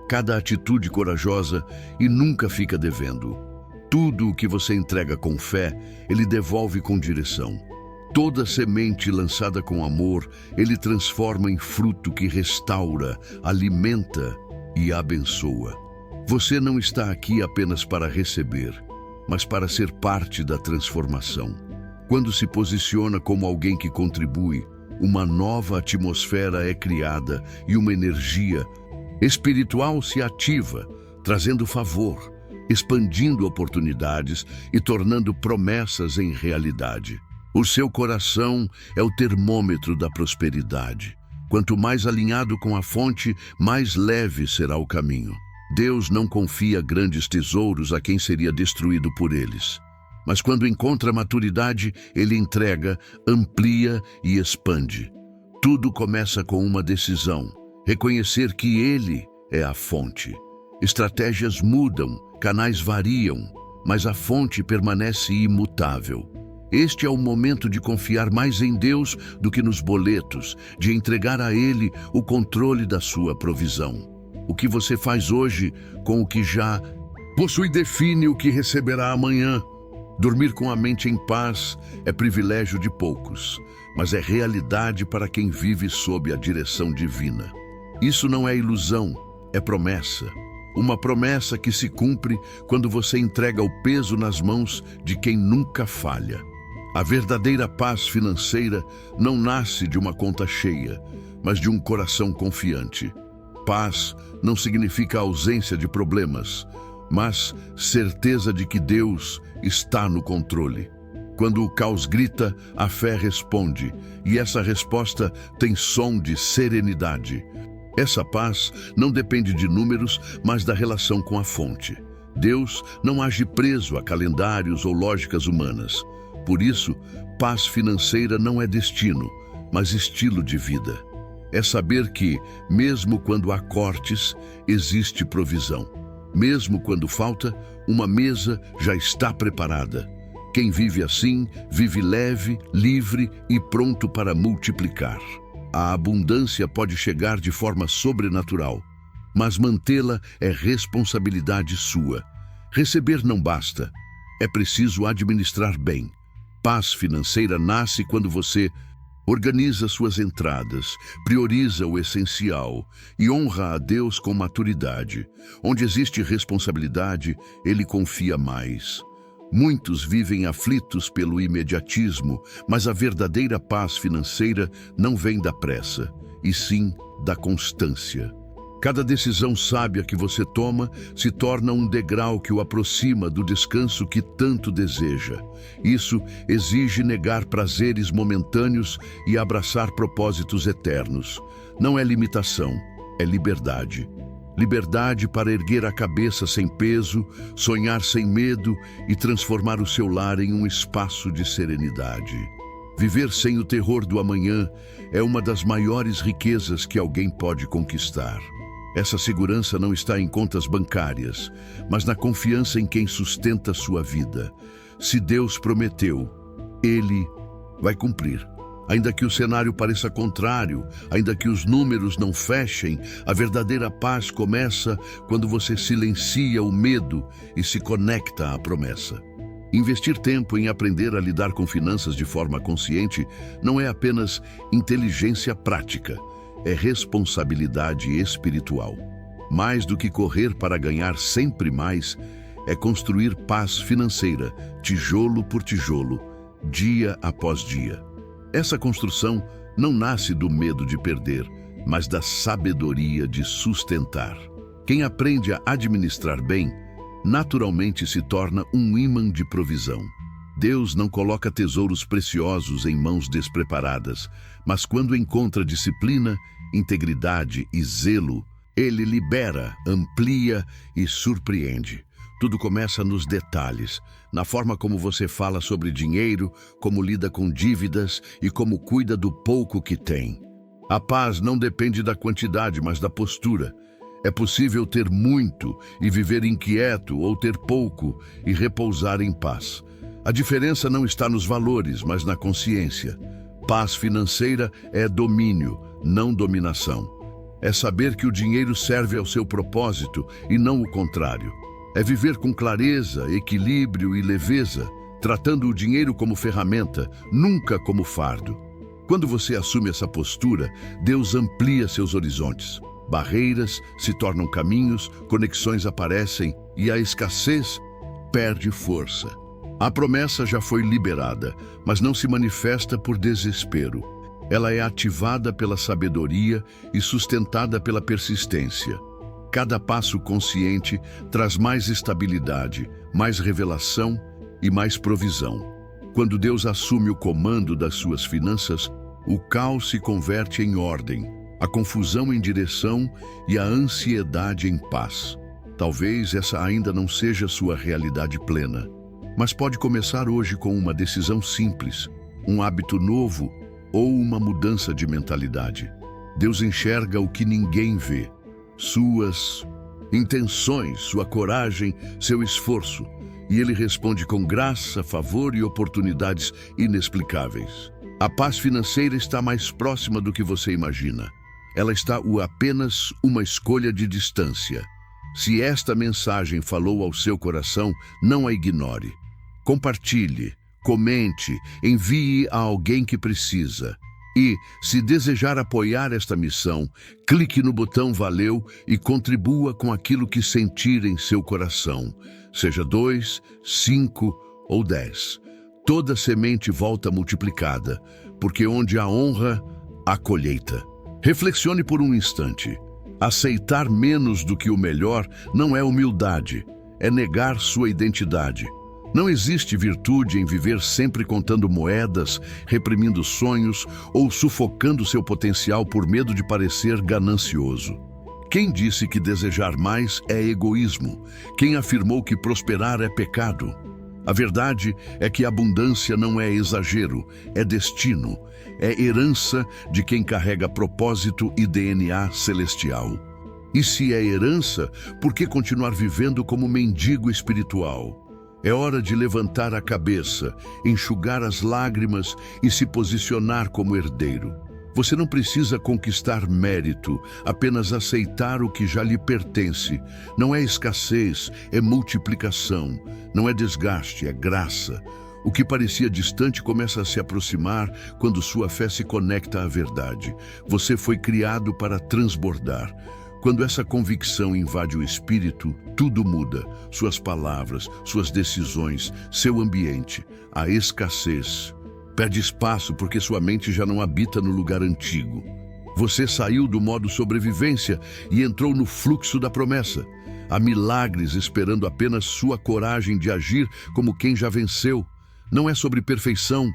cada atitude corajosa e nunca fica devendo. Tudo o que você entrega com fé, Ele devolve com direção. Toda semente lançada com amor, Ele transforma em fruto que restaura, alimenta e abençoa. Você não está aqui apenas para receber, mas para ser parte da transformação. Quando se posiciona como alguém que contribui, uma nova atmosfera é criada e uma energia espiritual se ativa, trazendo favor, expandindo oportunidades e tornando promessas em realidade. O seu coração é o termômetro da prosperidade. Quanto mais alinhado com a fonte, mais leve será o caminho. Deus não confia grandes tesouros a quem seria destruído por eles. Mas quando encontra maturidade, Ele entrega, amplia e expande. Tudo começa com uma decisão: reconhecer que Ele é a fonte. Estratégias mudam, canais variam, mas a fonte permanece imutável. Este é o momento de confiar mais em Deus do que nos boletos, de entregar a Ele o controle da sua provisão. O que você faz hoje com o que já possui define o que receberá amanhã. Dormir com a mente em paz é privilégio de poucos, mas é realidade para quem vive sob a direção divina. Isso não é ilusão, é promessa. Uma promessa que se cumpre quando você entrega o peso nas mãos de quem nunca falha. A verdadeira paz financeira não nasce de uma conta cheia, mas de um coração confiante. Paz não significa ausência de problemas, mas certeza de que Deus está no controle. Quando o caos grita, a fé responde, e essa resposta tem som de serenidade. Essa paz não depende de números, mas da relação com a fonte. Deus não age preso a calendários ou lógicas humanas. Por isso, paz financeira não é destino, mas estilo de vida. É saber que, mesmo quando há cortes, existe provisão. Mesmo quando falta, uma mesa já está preparada. Quem vive assim, vive leve, livre e pronto para multiplicar. A abundância pode chegar de forma sobrenatural, mas mantê-la é responsabilidade sua. Receber não basta, é preciso administrar bem. Paz financeira nasce quando você organiza suas entradas, prioriza o essencial e honra a Deus com maturidade. Onde existe responsabilidade, Ele confia mais. Muitos vivem aflitos pelo imediatismo, mas a verdadeira paz financeira não vem da pressa, e sim da constância. Cada decisão sábia que você toma se torna um degrau que o aproxima do descanso que tanto deseja. Isso exige negar prazeres momentâneos e abraçar propósitos eternos. Não é limitação, é liberdade. Liberdade para erguer a cabeça sem peso, sonhar sem medo e transformar o seu lar em um espaço de serenidade. Viver sem o terror do amanhã é uma das maiores riquezas que alguém pode conquistar. Essa segurança não está em contas bancárias, mas na confiança em quem sustenta sua vida. Se Deus prometeu, Ele vai cumprir. Ainda que o cenário pareça contrário, ainda que os números não fechem, a verdadeira paz começa quando você silencia o medo e se conecta à promessa. Investir tempo em aprender a lidar com finanças de forma consciente não é apenas inteligência prática, é responsabilidade espiritual. Mais do que correr para ganhar sempre mais, é construir paz financeira, tijolo por tijolo, dia após dia. Essa construção não nasce do medo de perder, mas da sabedoria de sustentar. Quem aprende a administrar bem, naturalmente se torna um ímã de provisão. Deus não coloca tesouros preciosos em mãos despreparadas, mas quando encontra disciplina, integridade e zelo, Ele libera, amplia e surpreende. Tudo começa nos detalhes, na forma como você fala sobre dinheiro, como lida com dívidas e como cuida do pouco que tem. A paz não depende da quantidade, mas da postura. É possível ter muito e viver inquieto, ou ter pouco e repousar em paz. A diferença não está nos valores, mas na consciência. Paz financeira é domínio, não dominação. É saber que o dinheiro serve ao seu propósito e não o contrário. É viver com clareza, equilíbrio e leveza, tratando o dinheiro como ferramenta, nunca como fardo. Quando você assume essa postura, Deus amplia seus horizontes. Barreiras se tornam caminhos, conexões aparecem e a escassez perde força. A promessa já foi liberada, mas não se manifesta por desespero. Ela é ativada pela sabedoria e sustentada pela persistência. Cada passo consciente traz mais estabilidade, mais revelação e mais provisão. Quando Deus assume o comando das suas finanças, o caos se converte em ordem, a confusão em direção e a ansiedade em paz. Talvez essa ainda não seja sua realidade plena, mas pode começar hoje com uma decisão simples, um hábito novo ou uma mudança de mentalidade. Deus enxerga o que ninguém vê: suas intenções, sua coragem, seu esforço, e Ele responde com graça, favor e oportunidades inexplicáveis. A paz financeira está mais próxima do que você imagina. Ela está apenas uma escolha de distância. Se esta mensagem falou ao seu coração, não a ignore. Compartilhe, comente, envie a alguém que precisa. E, se desejar apoiar esta missão, clique no botão Valeu e contribua com aquilo que sentir em seu coração. Seja 2, 5 ou 10. Toda semente volta multiplicada, porque onde há honra, há colheita. Reflexione por um instante. Aceitar menos do que o melhor não é humildade, é negar sua identidade. Não existe virtude em viver sempre contando moedas, reprimindo sonhos ou sufocando seu potencial por medo de parecer ganancioso. Quem disse que desejar mais é egoísmo? Quem afirmou que prosperar é pecado? A verdade é que a abundância não é exagero, é destino, é herança de quem carrega propósito e DNA celestial. E se é herança, por que continuar vivendo como mendigo espiritual? É hora de levantar a cabeça, enxugar as lágrimas e se posicionar como herdeiro. Você não precisa conquistar mérito, apenas aceitar o que já lhe pertence. Não é escassez, é multiplicação. Não é desgaste, é graça. O que parecia distante começa a se aproximar quando sua fé se conecta à verdade. Você foi criado para transbordar. Quando essa convicção invade o espírito, tudo muda. Suas palavras, suas decisões, seu ambiente. A escassez perde espaço porque sua mente já não habita no lugar antigo. Você saiu do modo sobrevivência e entrou no fluxo da promessa. Há milagres esperando apenas sua coragem de agir como quem já venceu. Não é sobre perfeição,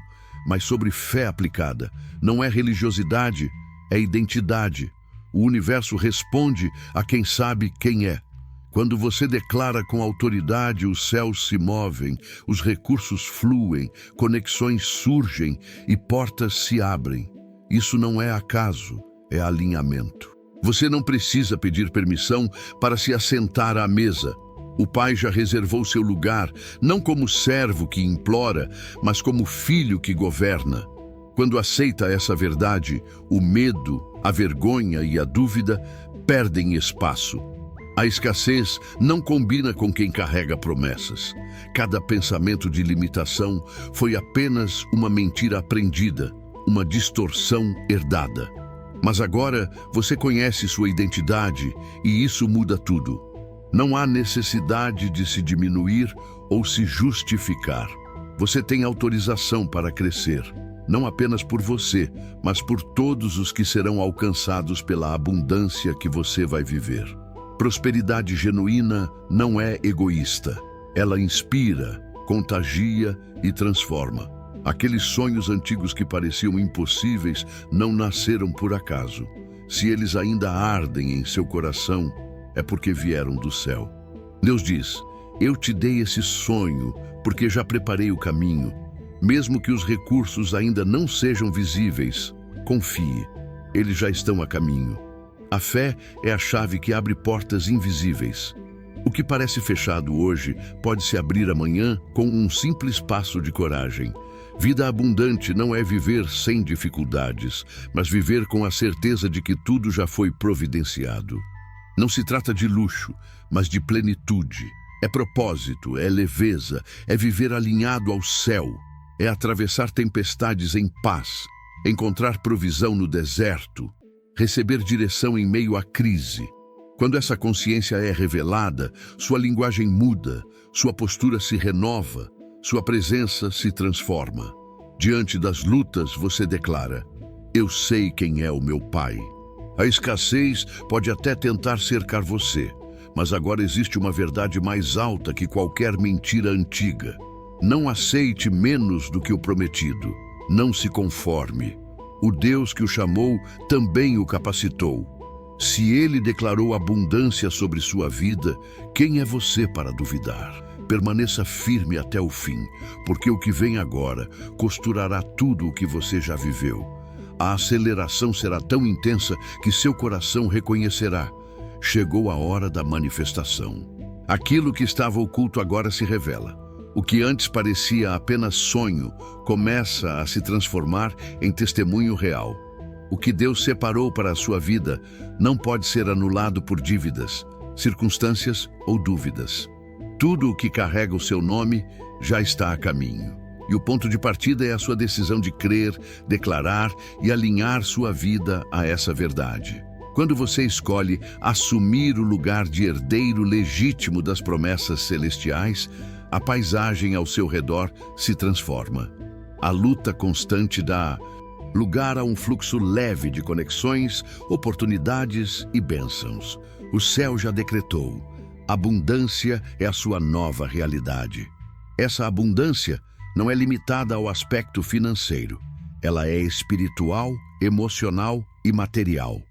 mas sobre fé aplicada. Não é religiosidade, é identidade. O universo responde a quem sabe quem é. Quando você declara com autoridade, os céus se movem, os recursos fluem, conexões surgem e portas se abrem. Isso não é acaso, é alinhamento. Você não precisa pedir permissão para se assentar à mesa. O Pai já reservou seu lugar, não como servo que implora, mas como filho que governa. Quando aceita essa verdade, o medo, a vergonha e a dúvida perdem espaço. A escassez não combina com quem carrega promessas. Cada pensamento de limitação foi apenas uma mentira aprendida, uma distorção herdada. Mas agora você conhece sua identidade e isso muda tudo. Não há necessidade de se diminuir ou se justificar. Você tem autorização para crescer, não apenas por você, mas por todos os que serão alcançados pela abundância que você vai viver. Prosperidade genuína não é egoísta. Ela inspira, contagia e transforma. Aqueles sonhos antigos que pareciam impossíveis não nasceram por acaso. Se eles ainda ardem em seu coração, é porque vieram do céu. Deus diz: eu te dei esse sonho porque já preparei o caminho. Mesmo que os recursos ainda não sejam visíveis, confie, eles já estão a caminho. A fé é a chave que abre portas invisíveis. O que parece fechado hoje pode se abrir amanhã com um simples passo de coragem. Vida abundante não é viver sem dificuldades, mas viver com a certeza de que tudo já foi providenciado. Não se trata de luxo, mas de plenitude. É propósito, é leveza, é viver alinhado ao céu, é atravessar tempestades em paz, encontrar provisão no deserto, receber direção em meio à crise. Quando essa consciência é revelada, sua linguagem muda, sua postura se renova, sua presença se transforma. Diante das lutas, você declara: eu sei quem é o meu Pai. A escassez pode até tentar cercar você, mas agora existe uma verdade mais alta que qualquer mentira antiga. Não aceite menos do que o prometido. Não se conforme. O Deus que o chamou também o capacitou. Se ele declarou abundância sobre sua vida, quem é você para duvidar? Permaneça firme até o fim, porque o que vem agora costurará tudo o que você já viveu. A aceleração será tão intensa que seu coração reconhecerá: chegou a hora da manifestação. Aquilo que estava oculto agora se revela. O que antes parecia apenas sonho começa a se transformar em testemunho real. O que Deus separou para a sua vida não pode ser anulado por dívidas, circunstâncias ou dúvidas. Tudo o que carrega o seu nome já está a caminho. E o ponto de partida é a sua decisão de crer, declarar e alinhar sua vida a essa verdade. Quando você escolhe assumir o lugar de herdeiro legítimo das promessas celestiais, a paisagem ao seu redor se transforma. A luta constante dá lugar a um fluxo leve de conexões, oportunidades e bênçãos. O céu já decretou: abundância é a sua nova realidade. Essa abundância não é limitada ao aspecto financeiro. Ela é espiritual, emocional e material.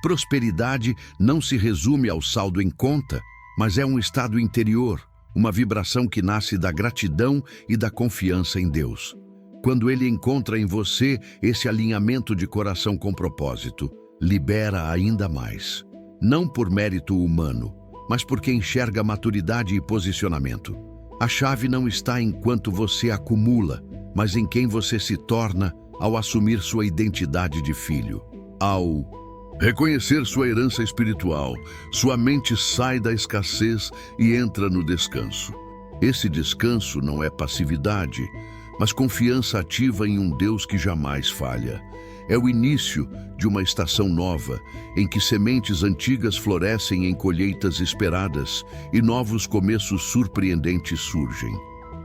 Prosperidade não se resume ao saldo em conta, mas é um estado interior, uma vibração que nasce da gratidão e da confiança em Deus. Quando Ele encontra em você esse alinhamento de coração com propósito, libera ainda mais. Não por mérito humano, mas porque enxerga maturidade e posicionamento. A chave não está em quanto você acumula, mas em quem você se torna ao assumir sua identidade de filho. Ao reconhecer sua herança espiritual, sua mente sai da escassez e entra no descanso. Esse descanso não é passividade, mas confiança ativa em um Deus que jamais falha. É o início de uma estação nova, em que sementes antigas florescem em colheitas esperadas e novos começos surpreendentes surgem.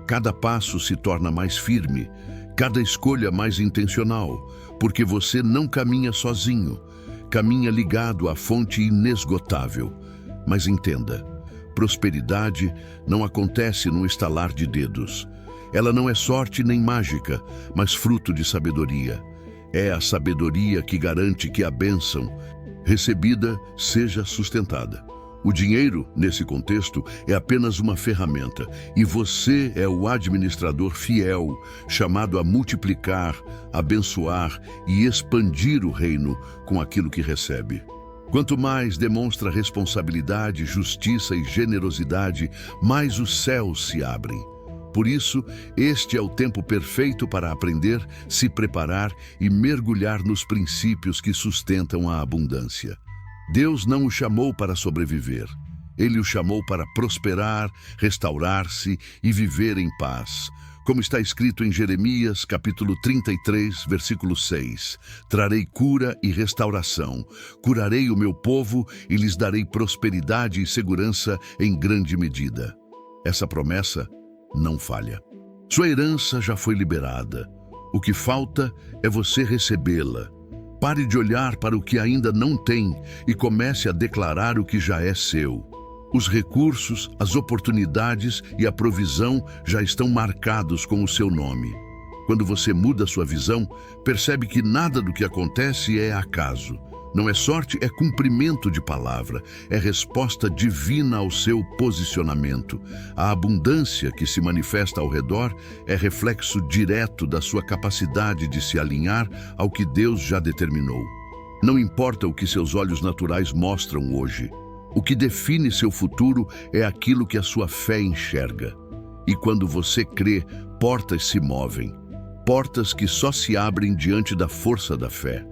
Cada passo se torna mais firme, cada escolha mais intencional, porque você não caminha sozinho, caminha ligado à fonte inesgotável. Mas entenda, prosperidade não acontece num estalar de dedos. Ela não é sorte nem mágica, mas fruto de sabedoria. É a sabedoria que garante que a bênção recebida seja sustentada. O dinheiro, nesse contexto, é apenas uma ferramenta, e você é o administrador fiel, chamado a multiplicar, abençoar e expandir o reino com aquilo que recebe. Quanto mais demonstra responsabilidade, justiça e generosidade, mais os céus se abrem. Por isso, este é o tempo perfeito para aprender, se preparar e mergulhar nos princípios que sustentam a abundância. Deus não o chamou para sobreviver. Ele o chamou para prosperar, restaurar-se e viver em paz. Como está escrito em Jeremias, capítulo 33, versículo 6. Trarei cura e restauração. Curarei o meu povo e lhes darei prosperidade e segurança em grande medida. Essa promessa não falha. Sua herança já foi liberada. O que falta é você recebê-la. Pare de olhar para o que ainda não tem e comece a declarar o que já é seu. Os recursos, as oportunidades e a provisão já estão marcados com o seu nome. Quando você muda sua visão, percebe que nada do que acontece é acaso. Não é sorte, é cumprimento de palavra, é resposta divina ao seu posicionamento. A abundância que se manifesta ao redor é reflexo direto da sua capacidade de se alinhar ao que Deus já determinou. Não importa o que seus olhos naturais mostram hoje. O que define seu futuro é aquilo que a sua fé enxerga. E quando você crê, portas se movem. Portas que só se abrem diante da força da fé.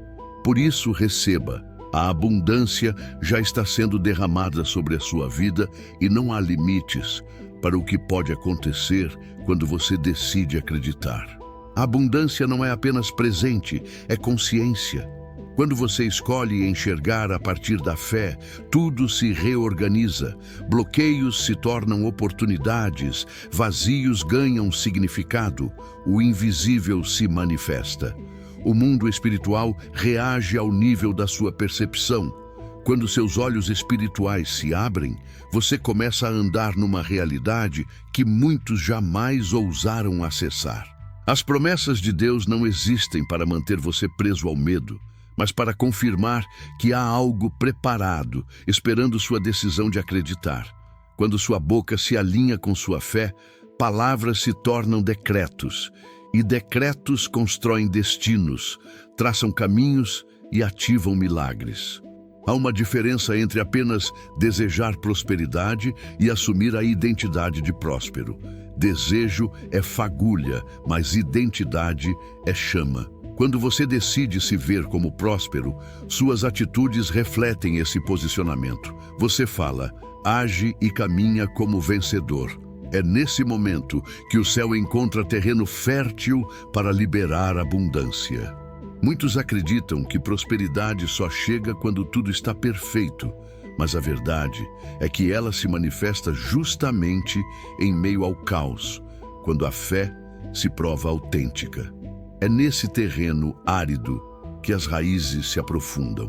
Por isso, receba. A abundância já está sendo derramada sobre a sua vida e não há limites. para o que pode acontecer quando você decide acreditar. A abundância não é apenas presente, é consciência. Quando você escolhe enxergar a partir da fé, tudo se reorganiza, bloqueios se tornam oportunidades, vazios ganham significado, o invisível se manifesta. O mundo espiritual reage ao nível da sua percepção. Quando seus olhos espirituais se abrem, você começa a andar numa realidade que muitos jamais ousaram acessar. As promessas de Deus não existem para manter você preso ao medo, mas para confirmar que há algo preparado, esperando sua decisão de acreditar. Quando sua boca se alinha com sua fé, palavras se tornam decretos, e decretos constroem destinos, traçam caminhos e ativam milagres. Há uma diferença entre apenas desejar prosperidade e assumir a identidade de próspero. Desejo é fagulha, mas identidade é chama. Quando você decide se ver como próspero, suas atitudes refletem esse posicionamento. Você fala, age e caminha como vencedor. É nesse momento que o céu encontra terreno fértil para liberar abundância. Muitos acreditam que prosperidade só chega quando tudo está perfeito, mas a verdade é que ela se manifesta justamente em meio ao caos, quando a fé se prova autêntica. É nesse terreno árido que as raízes se aprofundam.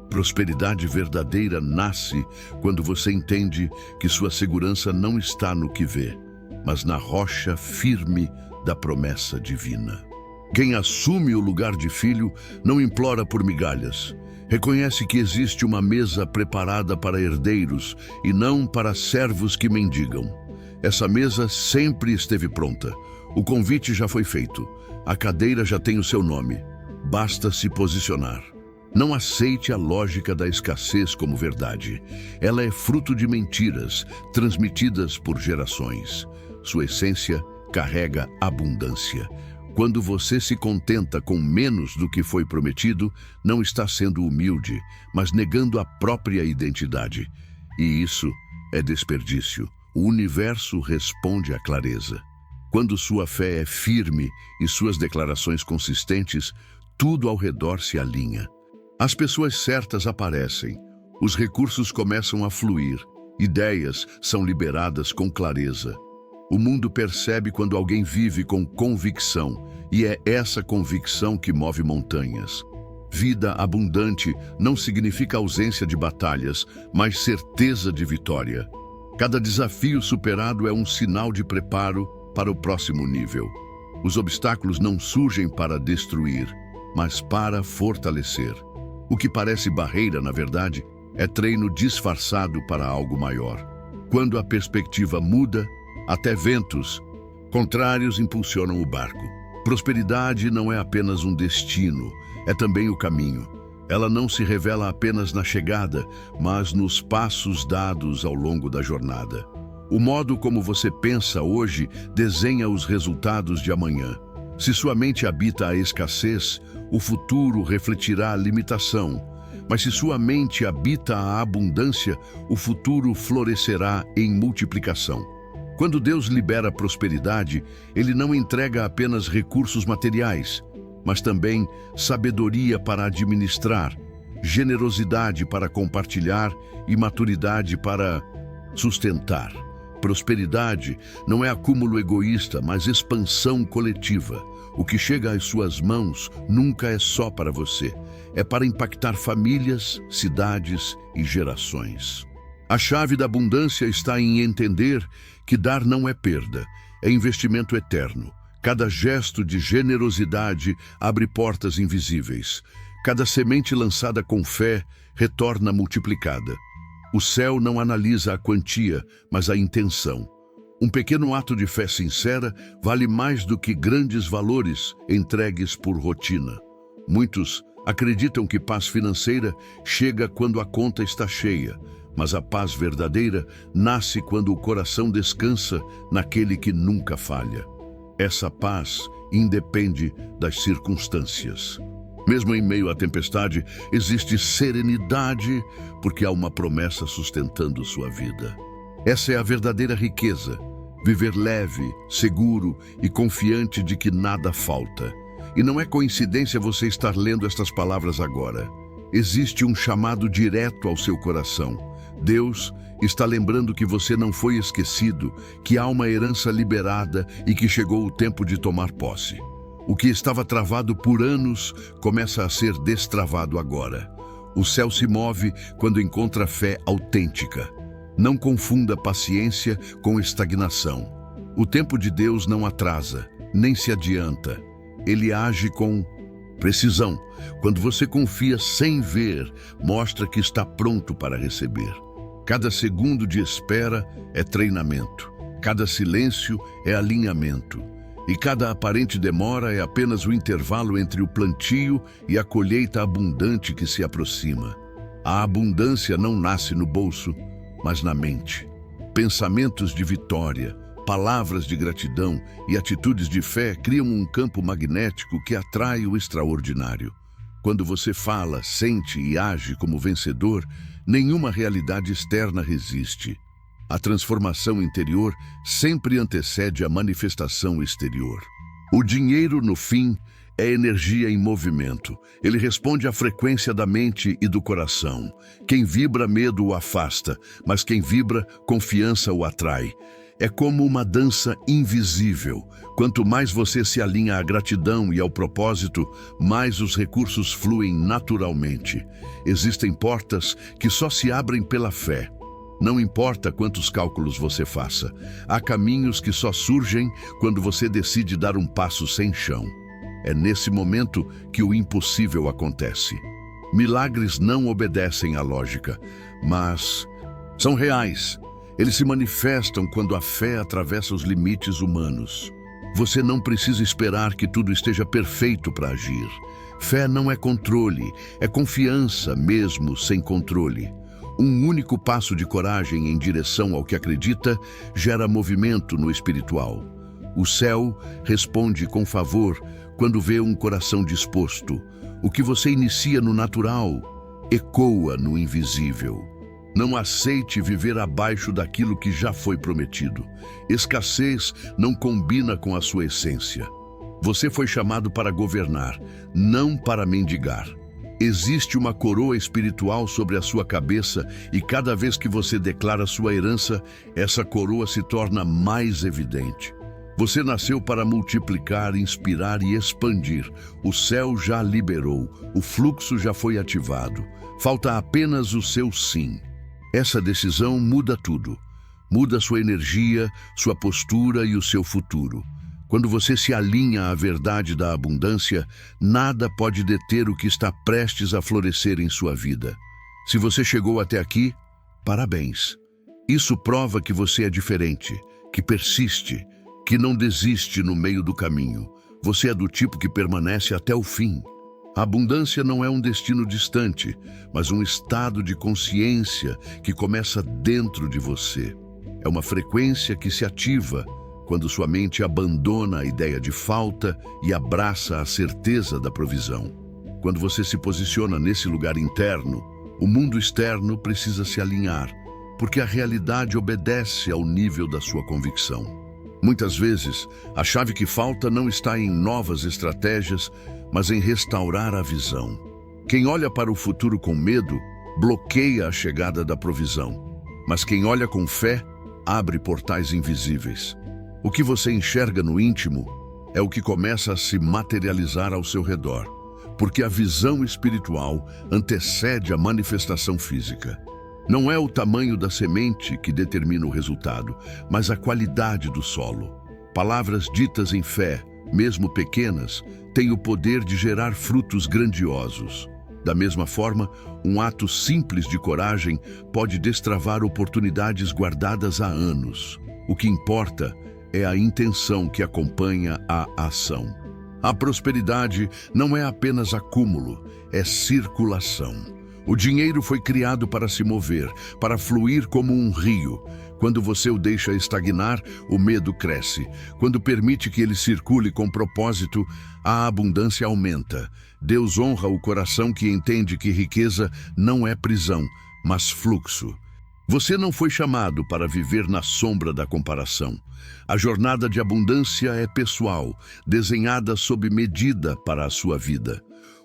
Prosperidade verdadeira nasce quando você entende que sua segurança não está no que vê, mas na rocha firme da promessa divina. Quem assume o lugar de filho não implora por migalhas. Reconhece que existe uma mesa preparada para herdeiros e não para servos que mendigam. Essa mesa sempre esteve pronta. O convite já foi feito. A cadeira já tem o seu nome. Basta se posicionar. Não aceite a lógica da escassez como verdade. Ela é fruto de mentiras, transmitidas por gerações. Sua essência carrega abundância. Quando você se contenta com menos do que foi prometido, não está sendo humilde, mas negando a própria identidade. E isso é desperdício. O universo responde à clareza. Quando sua fé é firme e suas declarações consistentes, tudo ao redor se alinha. As pessoas certas aparecem, os recursos começam a fluir, ideias são liberadas com clareza. O mundo percebe quando alguém vive com convicção, e é essa convicção que move montanhas. Vida abundante não significa ausência de batalhas, mas certeza de vitória. Cada desafio superado é um sinal de preparo para o próximo nível. Os obstáculos não surgem para destruir, mas para fortalecer. O que parece barreira, na verdade, é treino disfarçado para algo maior. Quando a perspectiva muda, até ventos contrários impulsionam o barco. Prosperidade não é apenas um destino, é também o caminho. Ela não se revela apenas na chegada, mas nos passos dados ao longo da jornada. O modo como você pensa hoje desenha os resultados de amanhã. Se sua mente habita a escassez, o futuro refletirá a limitação. Mas se sua mente habita a abundância, o futuro florescerá em multiplicação. Quando Deus libera prosperidade, Ele não entrega apenas recursos materiais, mas também sabedoria para administrar, generosidade para compartilhar e maturidade para sustentar. Prosperidade não é acúmulo egoísta, mas expansão coletiva. O que chega às suas mãos nunca é só para você. É para impactar famílias, cidades e gerações. A chave da abundância está em entender que dar não é perda, é investimento eterno. Cada gesto de generosidade abre portas invisíveis. Cada semente lançada com fé retorna multiplicada. O céu não analisa a quantia, mas a intenção. Um pequeno ato de fé sincera vale mais do que grandes valores entregues por rotina. Muitos acreditam que paz financeira chega quando a conta está cheia, mas a paz verdadeira nasce quando o coração descansa naquele que nunca falha. Essa paz independe das circunstâncias. Mesmo em meio à tempestade, existe serenidade, porque há uma promessa sustentando sua vida. Essa é a verdadeira riqueza. Viver leve, seguro e confiante de que nada falta. E não é coincidência você estar lendo estas palavras agora. Existe um chamado direto ao seu coração. Deus está lembrando que você não foi esquecido, que há uma herança liberada e que chegou o tempo de tomar posse. O que estava travado por anos começa a ser destravado agora. O céu se move quando encontra fé autêntica. Não confunda paciência com estagnação. O tempo de Deus não atrasa, nem se adianta. Ele age com precisão. Quando você confia sem ver, mostra que está pronto para receber. Cada segundo de espera é treinamento. Cada silêncio é alinhamento. E cada aparente demora é apenas o intervalo entre o plantio e a colheita abundante que se aproxima. A abundância não nasce no bolso, mas na mente. Pensamentos de vitória, palavras de gratidão e atitudes de fé criam um campo magnético que atrai o extraordinário. Quando você fala, sente e age como vencedor, nenhuma realidade externa resiste. A transformação interior sempre antecede a manifestação exterior. O dinheiro, no fim, é energia em movimento. Ele responde à frequência da mente e do coração. Quem vibra medo o afasta, mas quem vibra confiança o atrai. É como uma dança invisível. Quanto mais você se alinha à gratidão e ao propósito, mais os recursos fluem naturalmente. Existem portas que só se abrem pela fé. Não importa quantos cálculos você faça, há caminhos que só surgem quando você decide dar um passo sem chão. É nesse momento que o impossível acontece. Milagres não obedecem à lógica, mas são reais. Eles se manifestam quando a fé atravessa os limites humanos. Você não precisa esperar que tudo esteja perfeito para agir. Fé não é controle, é confiança mesmo sem controle. Um único passo de coragem em direção ao que acredita gera movimento no espiritual. O céu responde com favor quando vê um coração disposto. O que você inicia no natural ecoa no invisível. Não aceite viver abaixo daquilo que já foi prometido. Escassez não combina com a sua essência. Você foi chamado para governar, não para mendigar. Existe uma coroa espiritual sobre a sua cabeça e cada vez que você declara sua herança, essa coroa se torna mais evidente. Você nasceu para multiplicar, inspirar e expandir. O céu já liberou, o fluxo já foi ativado. Falta apenas o seu sim. Essa decisão muda tudo. Muda sua energia, sua postura e o seu futuro. Quando você se alinha à verdade da abundância, nada pode deter o que está prestes a florescer em sua vida. Se você chegou até aqui, parabéns. Isso prova que você é diferente, que persiste, que não desiste no meio do caminho. Você é do tipo que permanece até o fim. A abundância não é um destino distante, mas um estado de consciência que começa dentro de você. É uma frequência que se ativa quando sua mente abandona a ideia de falta e abraça a certeza da provisão. Quando você se posiciona nesse lugar interno, o mundo externo precisa se alinhar, porque a realidade obedece ao nível da sua convicção. Muitas vezes, a chave que falta não está em novas estratégias, mas em restaurar a visão. Quem olha para o futuro com medo, bloqueia a chegada da provisão. Mas quem olha com fé, abre portais invisíveis. O que você enxerga no íntimo é o que começa a se materializar ao seu redor, porque a visão espiritual antecede a manifestação física. Não é o tamanho da semente que determina o resultado, mas a qualidade do solo. Palavras ditas em fé, mesmo pequenas, têm o poder de gerar frutos grandiosos. Da mesma forma, um ato simples de coragem pode destravar oportunidades guardadas há anos. O que importa é a intenção que acompanha a ação. A prosperidade não é apenas acúmulo, é circulação. O dinheiro foi criado para se mover, para fluir como um rio. Quando você o deixa estagnar, o medo cresce. Quando permite que ele circule com propósito, a abundância aumenta. Deus honra o coração que entende que riqueza não é prisão, mas fluxo. Você não foi chamado para viver na sombra da comparação. A jornada de abundância é pessoal, desenhada sob medida para a sua vida.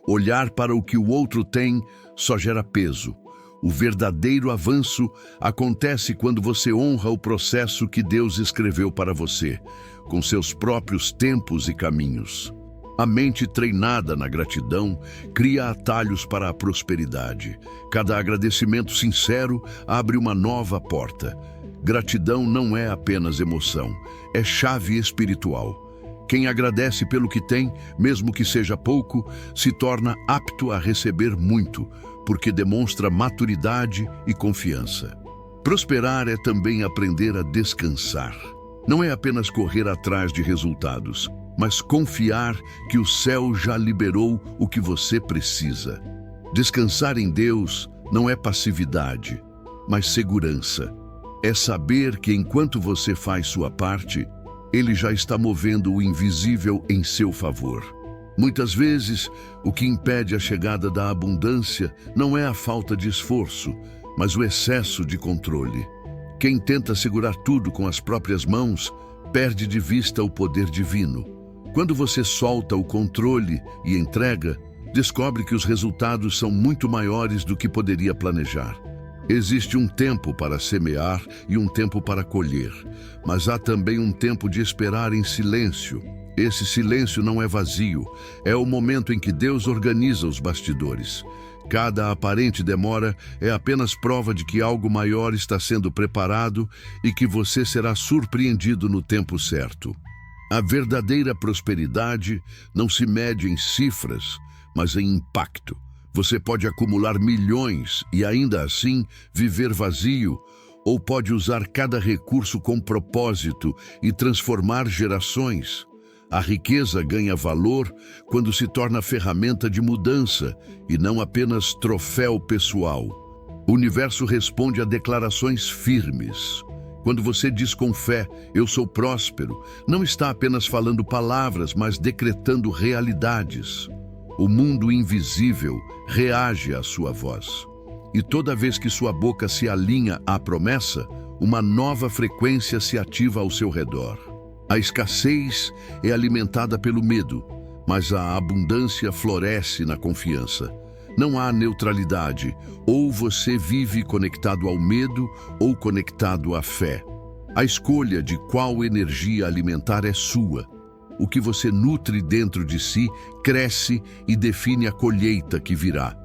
Olhar para o que o outro tem só gera peso. O verdadeiro avanço acontece quando você honra o processo que Deus escreveu para você, com seus próprios tempos e caminhos. A mente treinada na gratidão cria atalhos para a prosperidade. Cada agradecimento sincero abre uma nova porta. Gratidão não é apenas emoção, é chave espiritual. Quem agradece pelo que tem, mesmo que seja pouco, se torna apto a receber muito, porque demonstra maturidade e confiança. Prosperar é também aprender a descansar. Não é apenas correr atrás de resultados, mas confiar que o céu já liberou o que você precisa. Descansar em Deus não é passividade, mas segurança. É saber que enquanto você faz sua parte, Ele já está movendo o invisível em seu favor. Muitas vezes, o que impede a chegada da abundância não é a falta de esforço, mas o excesso de controle. Quem tenta segurar tudo com as próprias mãos, perde de vista o poder divino. Quando você solta o controle e entrega, descobre que os resultados são muito maiores do que poderia planejar. Existe um tempo para semear e um tempo para colher, mas há também um tempo de esperar em silêncio. Esse silêncio não é vazio, é o momento em que Deus organiza os bastidores. Cada aparente demora é apenas prova de que algo maior está sendo preparado e que você será surpreendido no tempo certo. A verdadeira prosperidade não se mede em cifras, mas em impacto. Você pode acumular milhões e ainda assim viver vazio, ou pode usar cada recurso com propósito e transformar gerações. A riqueza ganha valor quando se torna ferramenta de mudança e não apenas troféu pessoal. O universo responde a declarações firmes. Quando você diz com fé, eu sou próspero, não está apenas falando palavras, mas decretando realidades. O mundo invisível reage à sua voz. E toda vez que sua boca se alinha à promessa, uma nova frequência se ativa ao seu redor. A escassez é alimentada pelo medo, mas a abundância floresce na confiança. Não há neutralidade, ou você vive conectado ao medo ou conectado à fé. A escolha de qual energia alimentar é sua. O que você nutre dentro de si cresce e define a colheita que virá.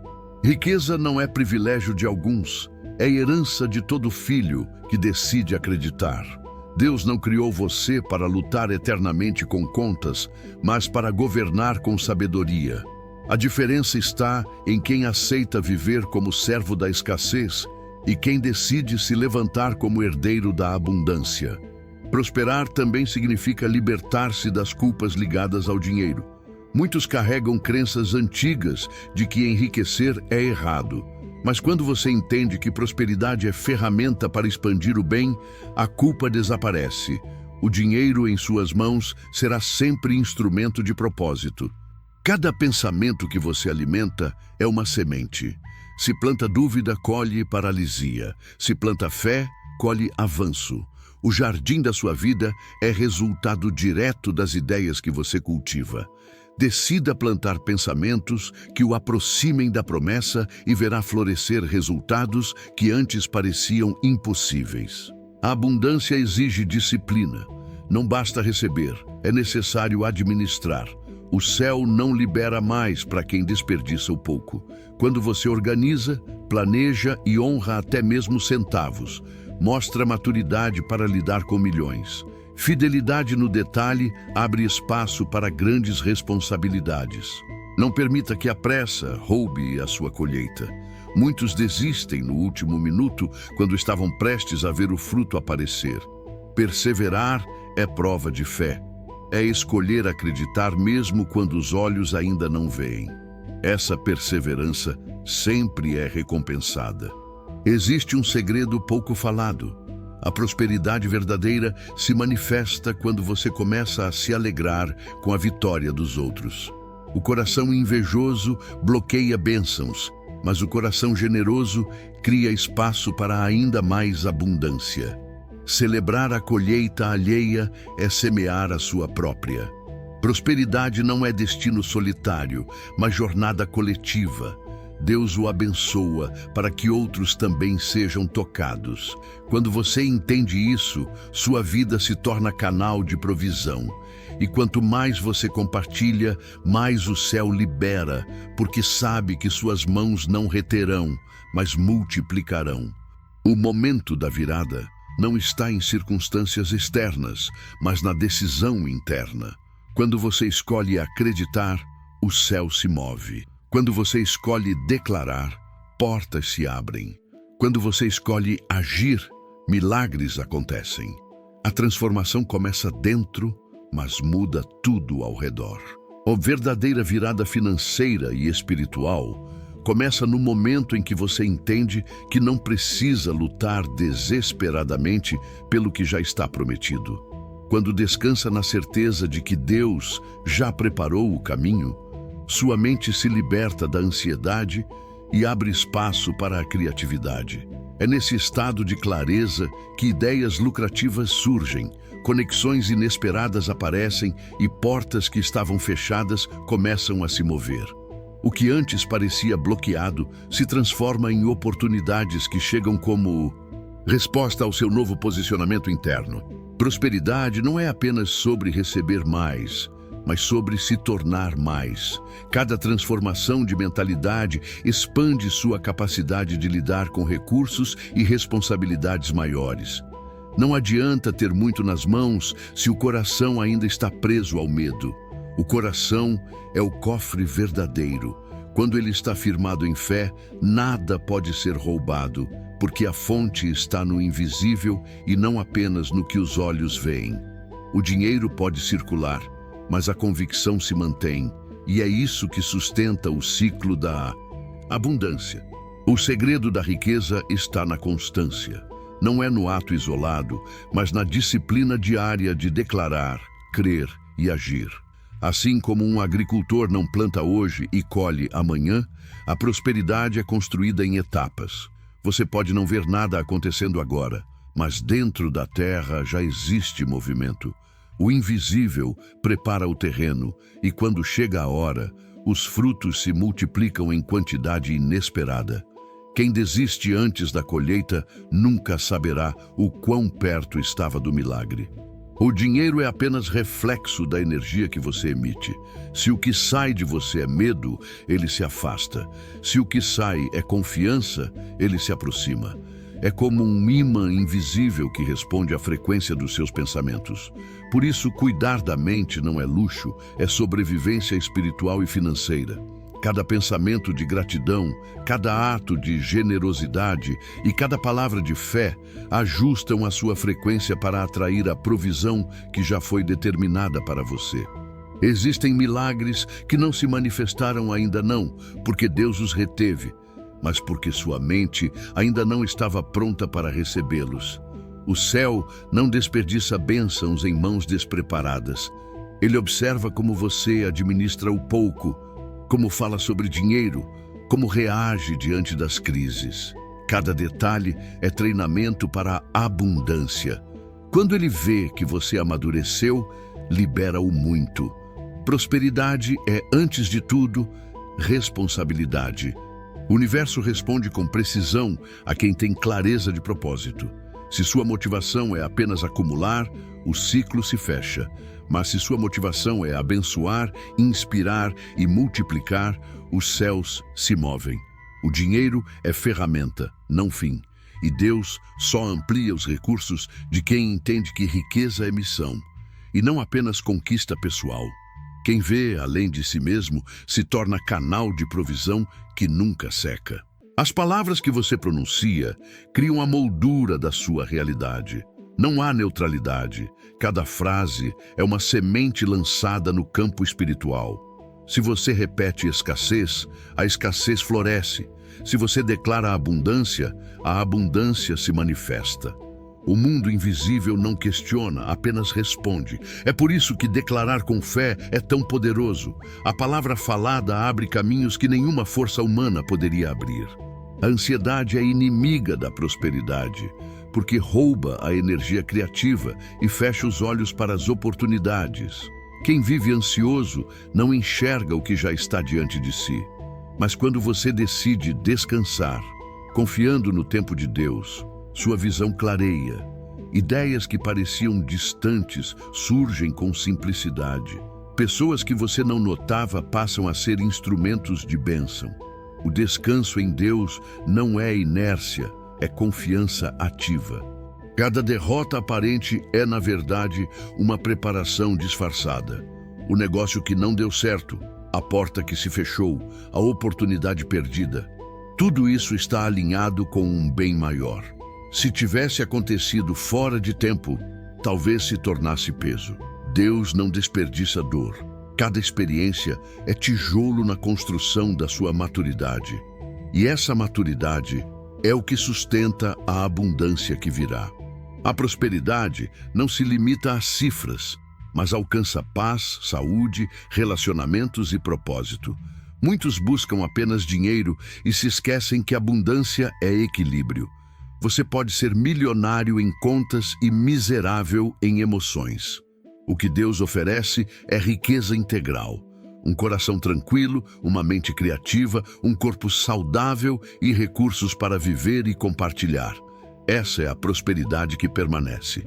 Riqueza não é privilégio de alguns, é herança de todo filho que decide acreditar. Deus não criou você para lutar eternamente com contas, mas para governar com sabedoria. A diferença está em quem aceita viver como servo da escassez e quem decide se levantar como herdeiro da abundância. Prosperar também significa libertar-se das culpas ligadas ao dinheiro. Muitos carregam crenças antigas de que enriquecer é errado. Mas quando você entende que prosperidade é ferramenta para expandir o bem, a culpa desaparece. O dinheiro em suas mãos será sempre instrumento de propósito. Cada pensamento que você alimenta é uma semente. Se planta dúvida, colhe paralisia. Se planta fé, colhe avanço. O jardim da sua vida é resultado direto das ideias que você cultiva. Decida plantar pensamentos que o aproximem da promessa e verá florescer resultados que antes pareciam impossíveis. A abundância exige disciplina. Não basta receber, é necessário administrar. O céu não libera mais para quem desperdiça o pouco. Quando você organiza, planeja e honra até mesmo centavos, mostra maturidade para lidar com milhões. Fidelidade no detalhe abre espaço para grandes responsabilidades. Não permita que a pressa roube a sua colheita. Muitos desistem no último minuto quando estavam prestes a ver o fruto aparecer. Perseverar é prova de fé. É escolher acreditar mesmo quando os olhos ainda não veem. Essa perseverança sempre é recompensada. Existe um segredo pouco falado. A prosperidade verdadeira se manifesta quando você começa a se alegrar com a vitória dos outros. O coração invejoso bloqueia bênçãos mas o coração generoso cria espaço para ainda mais abundância. Celebrar a colheita alheia é semear a sua própria. Prosperidade não é destino solitário, mas jornada coletiva. Deus o abençoa para que outros também sejam tocados. Quando você entende isso, sua vida se torna canal de provisão. E quanto mais você compartilha, mais o céu libera, porque sabe que suas mãos não reterão, mas multiplicarão. O momento da virada não está em circunstâncias externas, mas na decisão interna. Quando você escolhe acreditar, o céu se move. Quando você escolhe declarar, portas se abrem. Quando você escolhe agir, milagres acontecem. A transformação começa dentro, mas muda tudo ao redor. A verdadeira virada financeira e espiritual começa no momento em que você entende que não precisa lutar desesperadamente pelo que já está prometido. Quando descansa na certeza de que Deus já preparou o caminho, sua mente se liberta da ansiedade e abre espaço para a criatividade. É nesse estado de clareza que ideias lucrativas surgem, conexões inesperadas aparecem e portas que estavam fechadas começam a se mover. O que antes parecia bloqueado se transforma em oportunidades que chegam como resposta ao seu novo posicionamento interno. Prosperidade não é apenas sobre receber mais, mas sobre se tornar mais. Cada transformação de mentalidade expande sua capacidade de lidar com recursos e responsabilidades maiores. Não adianta ter muito nas mãos se o coração ainda está preso ao medo. O coração é o cofre verdadeiro. Quando ele está firmado em fé, nada pode ser roubado, porque a fonte está no invisível e não apenas no que os olhos veem. O dinheiro pode circular, mas a convicção se mantém, e é isso que sustenta o ciclo da abundância. O segredo da riqueza está na constância. Não é no ato isolado, mas na disciplina diária de declarar, crer e agir. Assim como um agricultor não planta hoje e colhe amanhã, a prosperidade é construída em etapas. Você pode não ver nada acontecendo agora, mas dentro da terra já existe movimento. O invisível prepara o terreno e quando chega a hora, os frutos se multiplicam em quantidade inesperada. Quem desiste antes da colheita nunca saberá o quão perto estava do milagre. O dinheiro é apenas reflexo da energia que você emite. Se o que sai de você é medo, ele se afasta. Se o que sai é confiança, ele se aproxima. É como um imã invisível que responde à frequência dos seus pensamentos. Por isso, cuidar da mente não é luxo, é sobrevivência espiritual e financeira. Cada pensamento de gratidão, cada ato de generosidade e cada palavra de fé ajustam a sua frequência para atrair a provisão que já foi determinada para você. Existem milagres que não se manifestaram ainda não, porque Deus os reteve, mas porque sua mente ainda não estava pronta para recebê-los. O céu não desperdiça bênçãos em mãos despreparadas. Ele observa como você administra o pouco, como fala sobre dinheiro, como reage diante das crises. Cada detalhe é treinamento para a abundância. Quando ele vê que você amadureceu, libera-o muito. Prosperidade é, antes de tudo, responsabilidade. O universo responde com precisão a quem tem clareza de propósito. Se sua motivação é apenas acumular, o ciclo se fecha. Mas se sua motivação é abençoar, inspirar e multiplicar, os céus se movem. O dinheiro é ferramenta, não fim. E Deus só amplia os recursos de quem entende que riqueza é missão, e não apenas conquista pessoal. Quem vê além de si mesmo se torna canal de provisão que nunca seca. As palavras que você pronuncia criam a moldura da sua realidade. Não há neutralidade. Cada frase é uma semente lançada no campo espiritual. Se você repete escassez, a escassez floresce. Se você declara a abundância se manifesta. O mundo invisível não questiona, apenas responde. É por isso que declarar com fé é tão poderoso. A palavra falada abre caminhos que nenhuma força humana poderia abrir. A ansiedade é inimiga da prosperidade, porque rouba a energia criativa e fecha os olhos para as oportunidades. Quem vive ansioso não enxerga o que já está diante de si. Mas quando você decide descansar, confiando no tempo de Deus, sua visão clareia. Ideias que pareciam distantes surgem com simplicidade. Pessoas que você não notava passam a ser instrumentos de bênção. O descanso em Deus não é inércia, é confiança ativa. Cada derrota aparente é, na verdade, uma preparação disfarçada. O negócio que não deu certo, a porta que se fechou, a oportunidade perdida. Tudo isso está alinhado com um bem maior. Se tivesse acontecido fora de tempo, talvez se tornasse peso. Deus não desperdiça dor. Cada experiência é tijolo na construção da sua maturidade. E essa maturidade é o que sustenta a abundância que virá. A prosperidade não se limita às cifras, mas alcança paz, saúde, relacionamentos e propósito. Muitos buscam apenas dinheiro e se esquecem que abundância é equilíbrio. Você pode ser milionário em contas e miserável em emoções. O que Deus oferece é riqueza integral. Um coração tranquilo, uma mente criativa, um corpo saudável e recursos para viver e compartilhar. Essa é a prosperidade que permanece.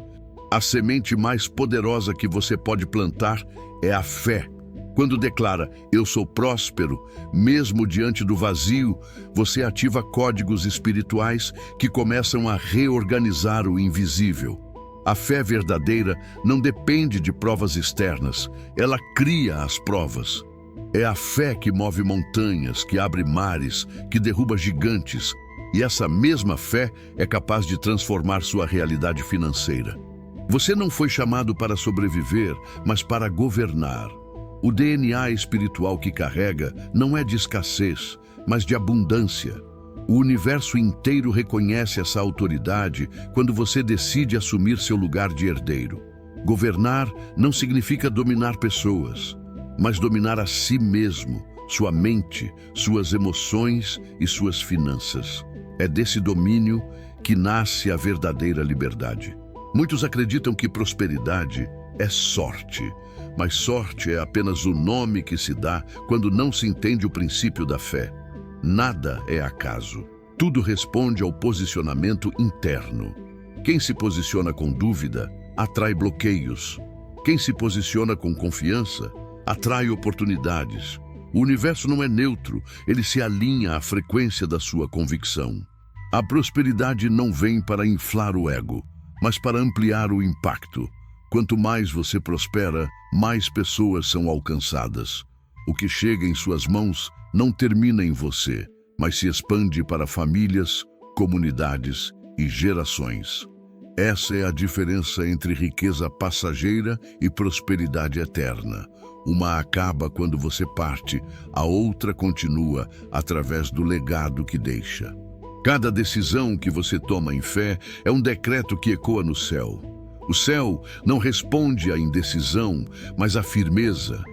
A semente mais poderosa que você pode plantar é a fé. Quando declara, eu sou próspero, mesmo diante do vazio, você ativa códigos espirituais que começam a reorganizar o invisível. A fé verdadeira não depende de provas externas, ela cria as provas. É a fé que move montanhas, que abre mares, que derruba gigantes, e essa mesma fé é capaz de transformar sua realidade financeira. Você não foi chamado para sobreviver, mas para governar. O DNA espiritual que carrega não é de escassez, mas de abundância. O universo inteiro reconhece essa autoridade quando você decide assumir seu lugar de herdeiro. Governar não significa dominar pessoas, mas dominar a si mesmo, sua mente, suas emoções e suas finanças. É desse domínio que nasce a verdadeira liberdade. Muitos acreditam que prosperidade é sorte, mas sorte é apenas o nome que se dá quando não se entende o princípio da fé. Nada é acaso. Tudo responde ao posicionamento interno. Quem se posiciona com dúvida, atrai bloqueios. Quem se posiciona com confiança, atrai oportunidades. O universo não é neutro, ele se alinha à frequência da sua convicção. A prosperidade não vem para inflar o ego, mas para ampliar o impacto. Quanto mais você prospera, mais pessoas são alcançadas. O que chega em suas mãos não termina em você, mas se expande para famílias, comunidades e gerações. Essa é a diferença entre riqueza passageira e prosperidade eterna. Uma acaba quando você parte, a outra continua através do legado que deixa. Cada decisão que você toma em fé é um decreto que ecoa no céu. O céu não responde à indecisão, mas à firmeza.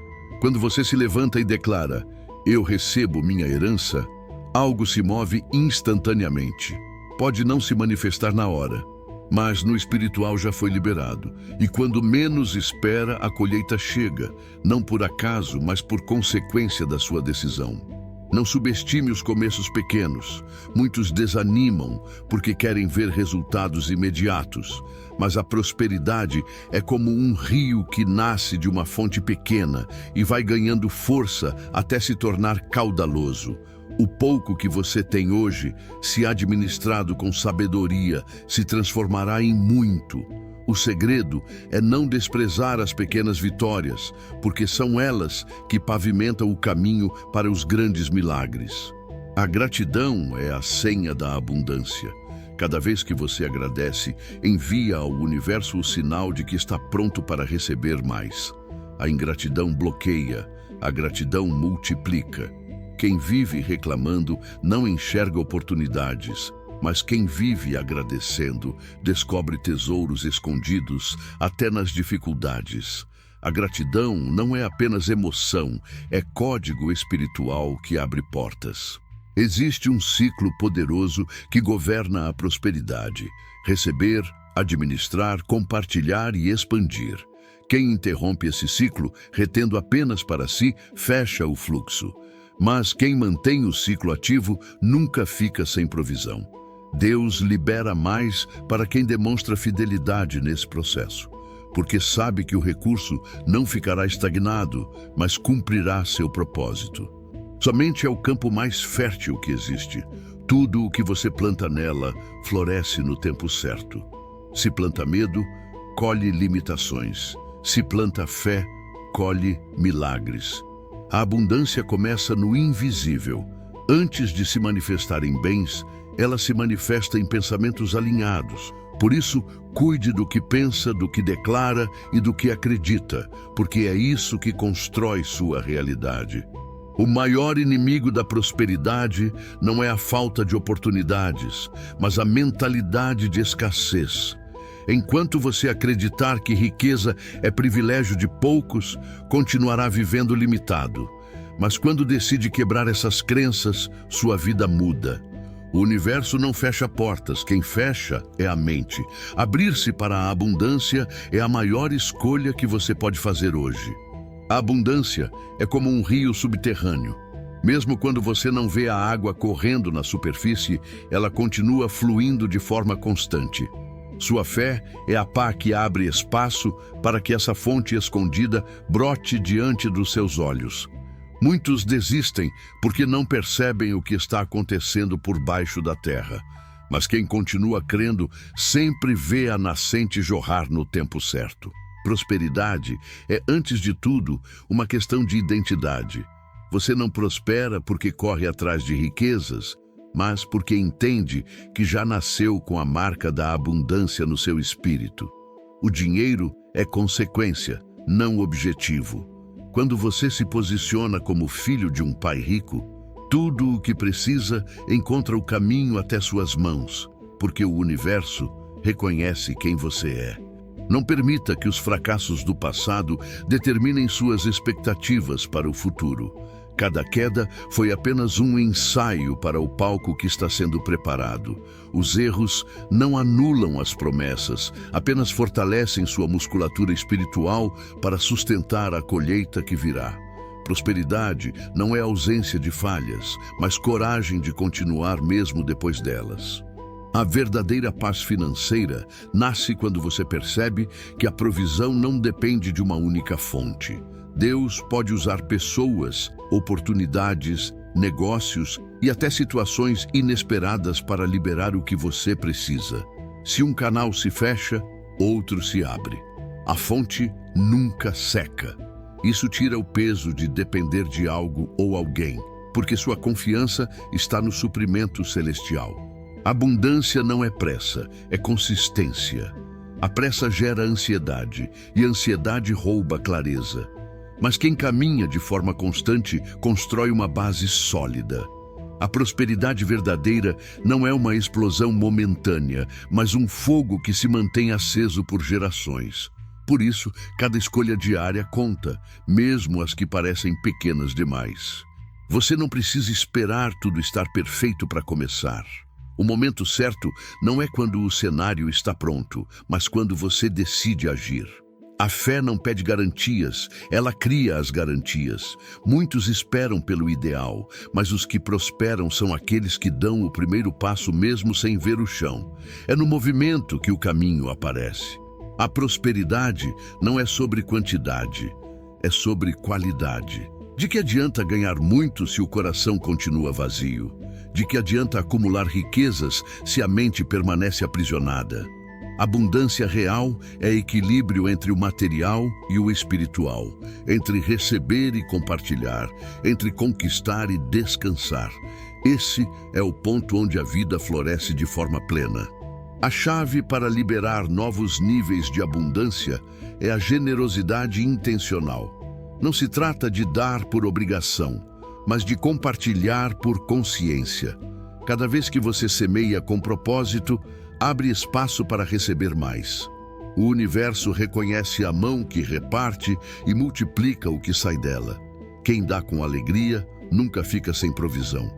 Quando você se levanta e declara, eu recebo minha herança, algo se move instantaneamente. Pode não se manifestar na hora, mas no espiritual já foi liberado. E quando menos espera, a colheita chega, não por acaso, mas por consequência da sua decisão. Não subestime os começos pequenos. Muitos desanimam porque querem ver resultados imediatos. Mas a prosperidade é como um rio que nasce de uma fonte pequena e vai ganhando força até se tornar caudaloso. O pouco que você tem hoje, se administrado com sabedoria, se transformará em muito. O segredo é não desprezar as pequenas vitórias, porque são elas que pavimentam o caminho para os grandes milagres. A gratidão é a senha da abundância. Cada vez que você agradece, envia ao universo o sinal de que está pronto para receber mais. A ingratidão bloqueia, a gratidão multiplica. Quem vive reclamando não enxerga oportunidades, Mas quem vive agradecendo descobre tesouros escondidos até nas dificuldades. A gratidão não é apenas emoção, é código espiritual que abre portas. Existe um ciclo poderoso que governa a prosperidade: receber, administrar, compartilhar e expandir. Quem interrompe esse ciclo, retendo apenas para si, fecha o fluxo. Mas quem mantém o ciclo ativo nunca fica sem provisão. Deus libera mais para quem demonstra fidelidade nesse processo, porque sabe que o recurso não ficará estagnado, mas cumprirá seu propósito. Somente é o campo mais fértil que existe. Tudo o que você planta nela floresce no tempo certo. Se planta medo, colhe limitações. Se planta fé, colhe milagres. A abundância começa no invisível. Antes de se manifestar em bens, ela se manifesta em pensamentos alinhados. Por isso, cuide do que pensa, do que declara e do que acredita, porque é isso que constrói sua realidade. O maior inimigo da prosperidade não é a falta de oportunidades, mas a mentalidade de escassez. Enquanto você acreditar que riqueza é privilégio de poucos, continuará vivendo limitado. Mas quando decide quebrar essas crenças, sua vida muda. O universo não fecha portas, quem fecha é a mente. Abrir-se para a abundância é a maior escolha que você pode fazer hoje. A abundância é como um rio subterrâneo. Mesmo quando você não vê a água correndo na superfície, ela continua fluindo de forma constante. Sua fé é a pá que abre espaço para que essa fonte escondida brote diante dos seus olhos. Muitos desistem porque não percebem o que está acontecendo por baixo da terra. Mas quem continua crendo sempre vê a nascente jorrar no tempo certo. Prosperidade é, antes de tudo, uma questão de identidade. Você não prospera porque corre atrás de riquezas, mas porque entende que já nasceu com a marca da abundância no seu espírito. O dinheiro é consequência, não objetivo. Quando você se posiciona como filho de um pai rico, tudo o que precisa encontra o caminho até suas mãos, porque o universo reconhece quem você é. Não permita que os fracassos do passado determinem suas expectativas para o futuro. Cada queda foi apenas um ensaio para o palco que está sendo preparado. Os erros não anulam as promessas, apenas fortalecem sua musculatura espiritual para sustentar a colheita que virá. Prosperidade não é ausência de falhas, mas coragem de continuar mesmo depois delas. A verdadeira paz financeira nasce quando você percebe que a provisão não depende de uma única fonte. Deus pode usar pessoas, oportunidades, negócios e até situações inesperadas para liberar o que você precisa. Se um canal se fecha, outro se abre. A fonte nunca seca. Isso tira o peso de depender de algo ou alguém, porque sua confiança está no suprimento celestial. Abundância não é pressa, é consistência. A pressa gera ansiedade e a ansiedade rouba a clareza. Mas quem caminha de forma constante constrói uma base sólida. A prosperidade verdadeira não é uma explosão momentânea, mas um fogo que se mantém aceso por gerações. Por isso, cada escolha diária conta, mesmo as que parecem pequenas demais. Você não precisa esperar tudo estar perfeito para começar. O momento certo não é quando o cenário está pronto, mas quando você decide agir. A fé não pede garantias, ela cria as garantias. Muitos esperam pelo ideal, mas os que prosperam são aqueles que dão o primeiro passo mesmo sem ver o chão. É no movimento que o caminho aparece. A prosperidade não é sobre quantidade, é sobre qualidade. De que adianta ganhar muito se o coração continua vazio? De que adianta acumular riquezas se a mente permanece aprisionada? Abundância real é equilíbrio entre o material e o espiritual, entre receber e compartilhar, entre conquistar e descansar. Esse é o ponto onde a vida floresce de forma plena. A chave para liberar novos níveis de abundância é a generosidade intencional. Não se trata de dar por obrigação, mas de compartilhar por consciência. Cada vez que você semeia com propósito, abre espaço para receber mais. O universo reconhece a mão que reparte e multiplica o que sai dela. Quem dá com alegria nunca fica sem provisão.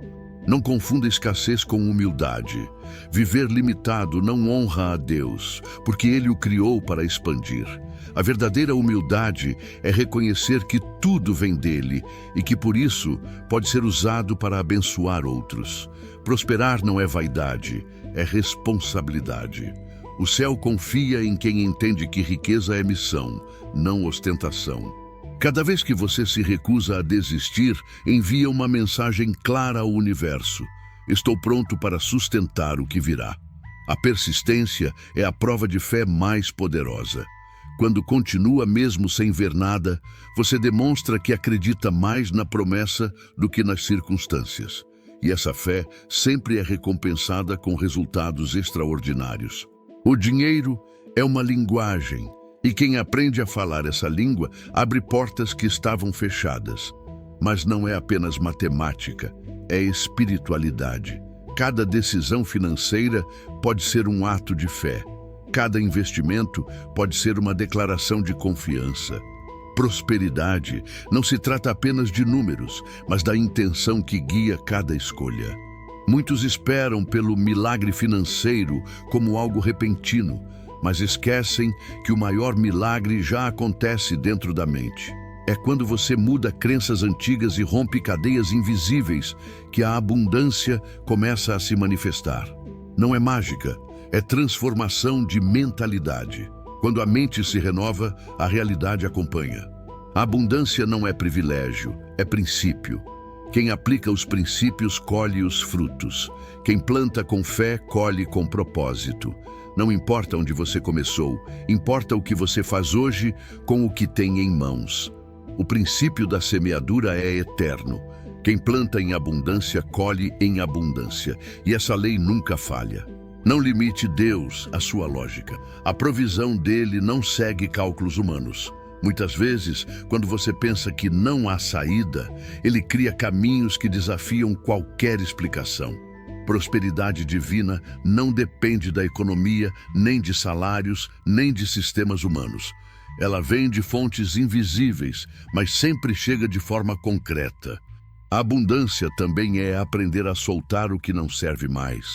Não confunda escassez com humildade. Viver limitado não honra a Deus, porque Ele o criou para expandir. A verdadeira humildade é reconhecer que tudo vem dele e que, por isso, pode ser usado para abençoar outros. Prosperar não é vaidade, é responsabilidade. O céu confia em quem entende que riqueza é missão, não ostentação. Cada vez que você se recusa a desistir, envia uma mensagem clara ao universo. Estou pronto para sustentar o que virá. A persistência é a prova de fé mais poderosa. Quando continua mesmo sem ver nada, você demonstra que acredita mais na promessa do que nas circunstâncias. E essa fé sempre é recompensada com resultados extraordinários. O dinheiro é uma linguagem, e quem aprende a falar essa língua abre portas que estavam fechadas. Mas não é apenas matemática, é espiritualidade. Cada decisão financeira pode ser um ato de fé. Cada investimento pode ser uma declaração de confiança. Prosperidade não se trata apenas de números, mas da intenção que guia cada escolha. Muitos esperam pelo milagre financeiro como algo repentino, mas esquecem que o maior milagre já acontece dentro da mente. É quando você muda crenças antigas e rompe cadeias invisíveis que a abundância começa a se manifestar. Não é mágica, é transformação de mentalidade. Quando a mente se renova, a realidade acompanha. A abundância não é privilégio, é princípio. Quem aplica os princípios colhe os frutos. Quem planta com fé colhe com propósito. Não importa onde você começou, importa o que você faz hoje com o que tem em mãos. O princípio da semeadura é eterno. Quem planta em abundância colhe em abundância, e essa lei nunca falha. Não limite Deus à sua lógica. A provisão dele não segue cálculos humanos. Muitas vezes, quando você pensa que não há saída, ele cria caminhos que desafiam qualquer explicação. Prosperidade divina não depende da economia, nem de salários, nem de sistemas humanos. Ela vem de fontes invisíveis, mas sempre chega de forma concreta. A abundância também é aprender a soltar o que não serve mais.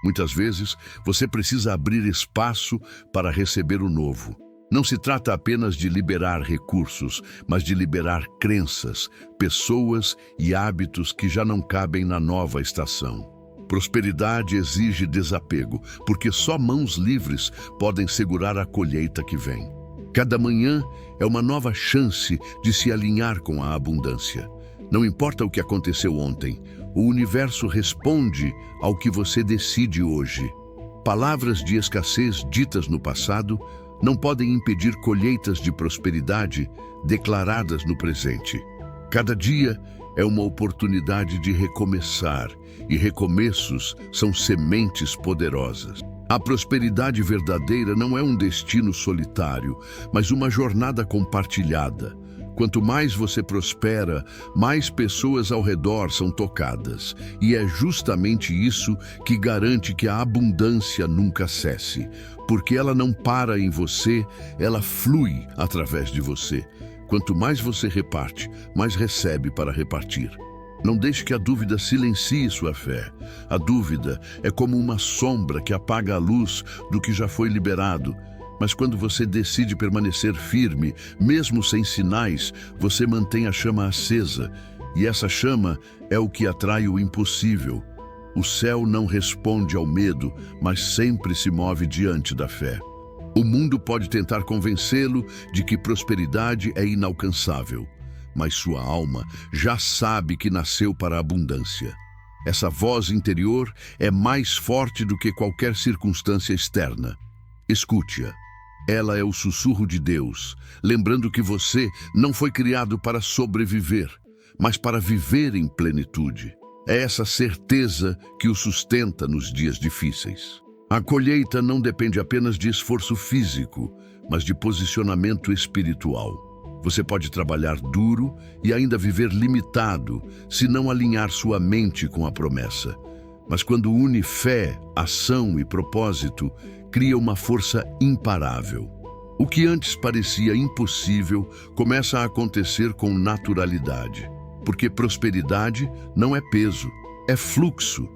Muitas vezes, você precisa abrir espaço para receber o novo. Não se trata apenas de liberar recursos, mas de liberar crenças, pessoas e hábitos que já não cabem na nova estação. Prosperidade exige desapego, porque só mãos livres podem segurar a colheita que vem. Cada manhã é uma nova chance de se alinhar com a abundância. Não importa o que aconteceu ontem, o universo responde ao que você decide hoje. Palavras de escassez ditas no passado não podem impedir colheitas de prosperidade declaradas no presente. Cada dia é uma oportunidade de recomeçar, e recomeços são sementes poderosas. A prosperidade verdadeira não é um destino solitário, mas uma jornada compartilhada. Quanto mais você prospera, mais pessoas ao redor são tocadas. E é justamente isso que garante que a abundância nunca cesse. Porque ela não para em você, ela flui através de você. Quanto mais você reparte, mais recebe para repartir. Não deixe que a dúvida silencie sua fé. A dúvida é como uma sombra que apaga a luz do que já foi liberado. Mas quando você decide permanecer firme, mesmo sem sinais, você mantém a chama acesa. E essa chama é o que atrai o impossível. O céu não responde ao medo, mas sempre se move diante da fé. O mundo pode tentar convencê-lo de que prosperidade é inalcançável, mas sua alma já sabe que nasceu para a abundância. Essa voz interior é mais forte do que qualquer circunstância externa. Escute-a. Ela é o sussurro de Deus, lembrando que você não foi criado para sobreviver, mas para viver em plenitude. É essa certeza que o sustenta nos dias difíceis. A colheita não depende apenas de esforço físico, mas de posicionamento espiritual. Você pode trabalhar duro e ainda viver limitado, se não alinhar sua mente com a promessa. Mas quando une fé, ação e propósito, cria uma força imparável. O que antes parecia impossível começa a acontecer com naturalidade, porque prosperidade não é peso, é fluxo.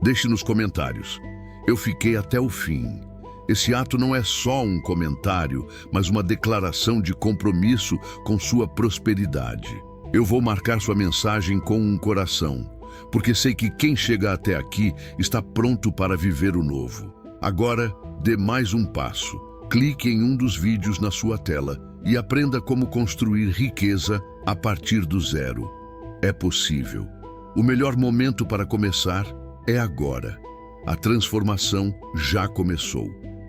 Deixe nos comentários. Eu fiquei até o fim. Esse ato não é só um comentário, mas uma declaração de compromisso com sua prosperidade. Eu vou marcar sua mensagem com um coração, porque sei que quem chega até aqui está pronto para viver o novo. Agora, dê mais um passo. Clique em um dos vídeos na sua tela e aprenda como construir riqueza a partir do zero. É possível. O melhor momento para começar é agora. A transformação já começou.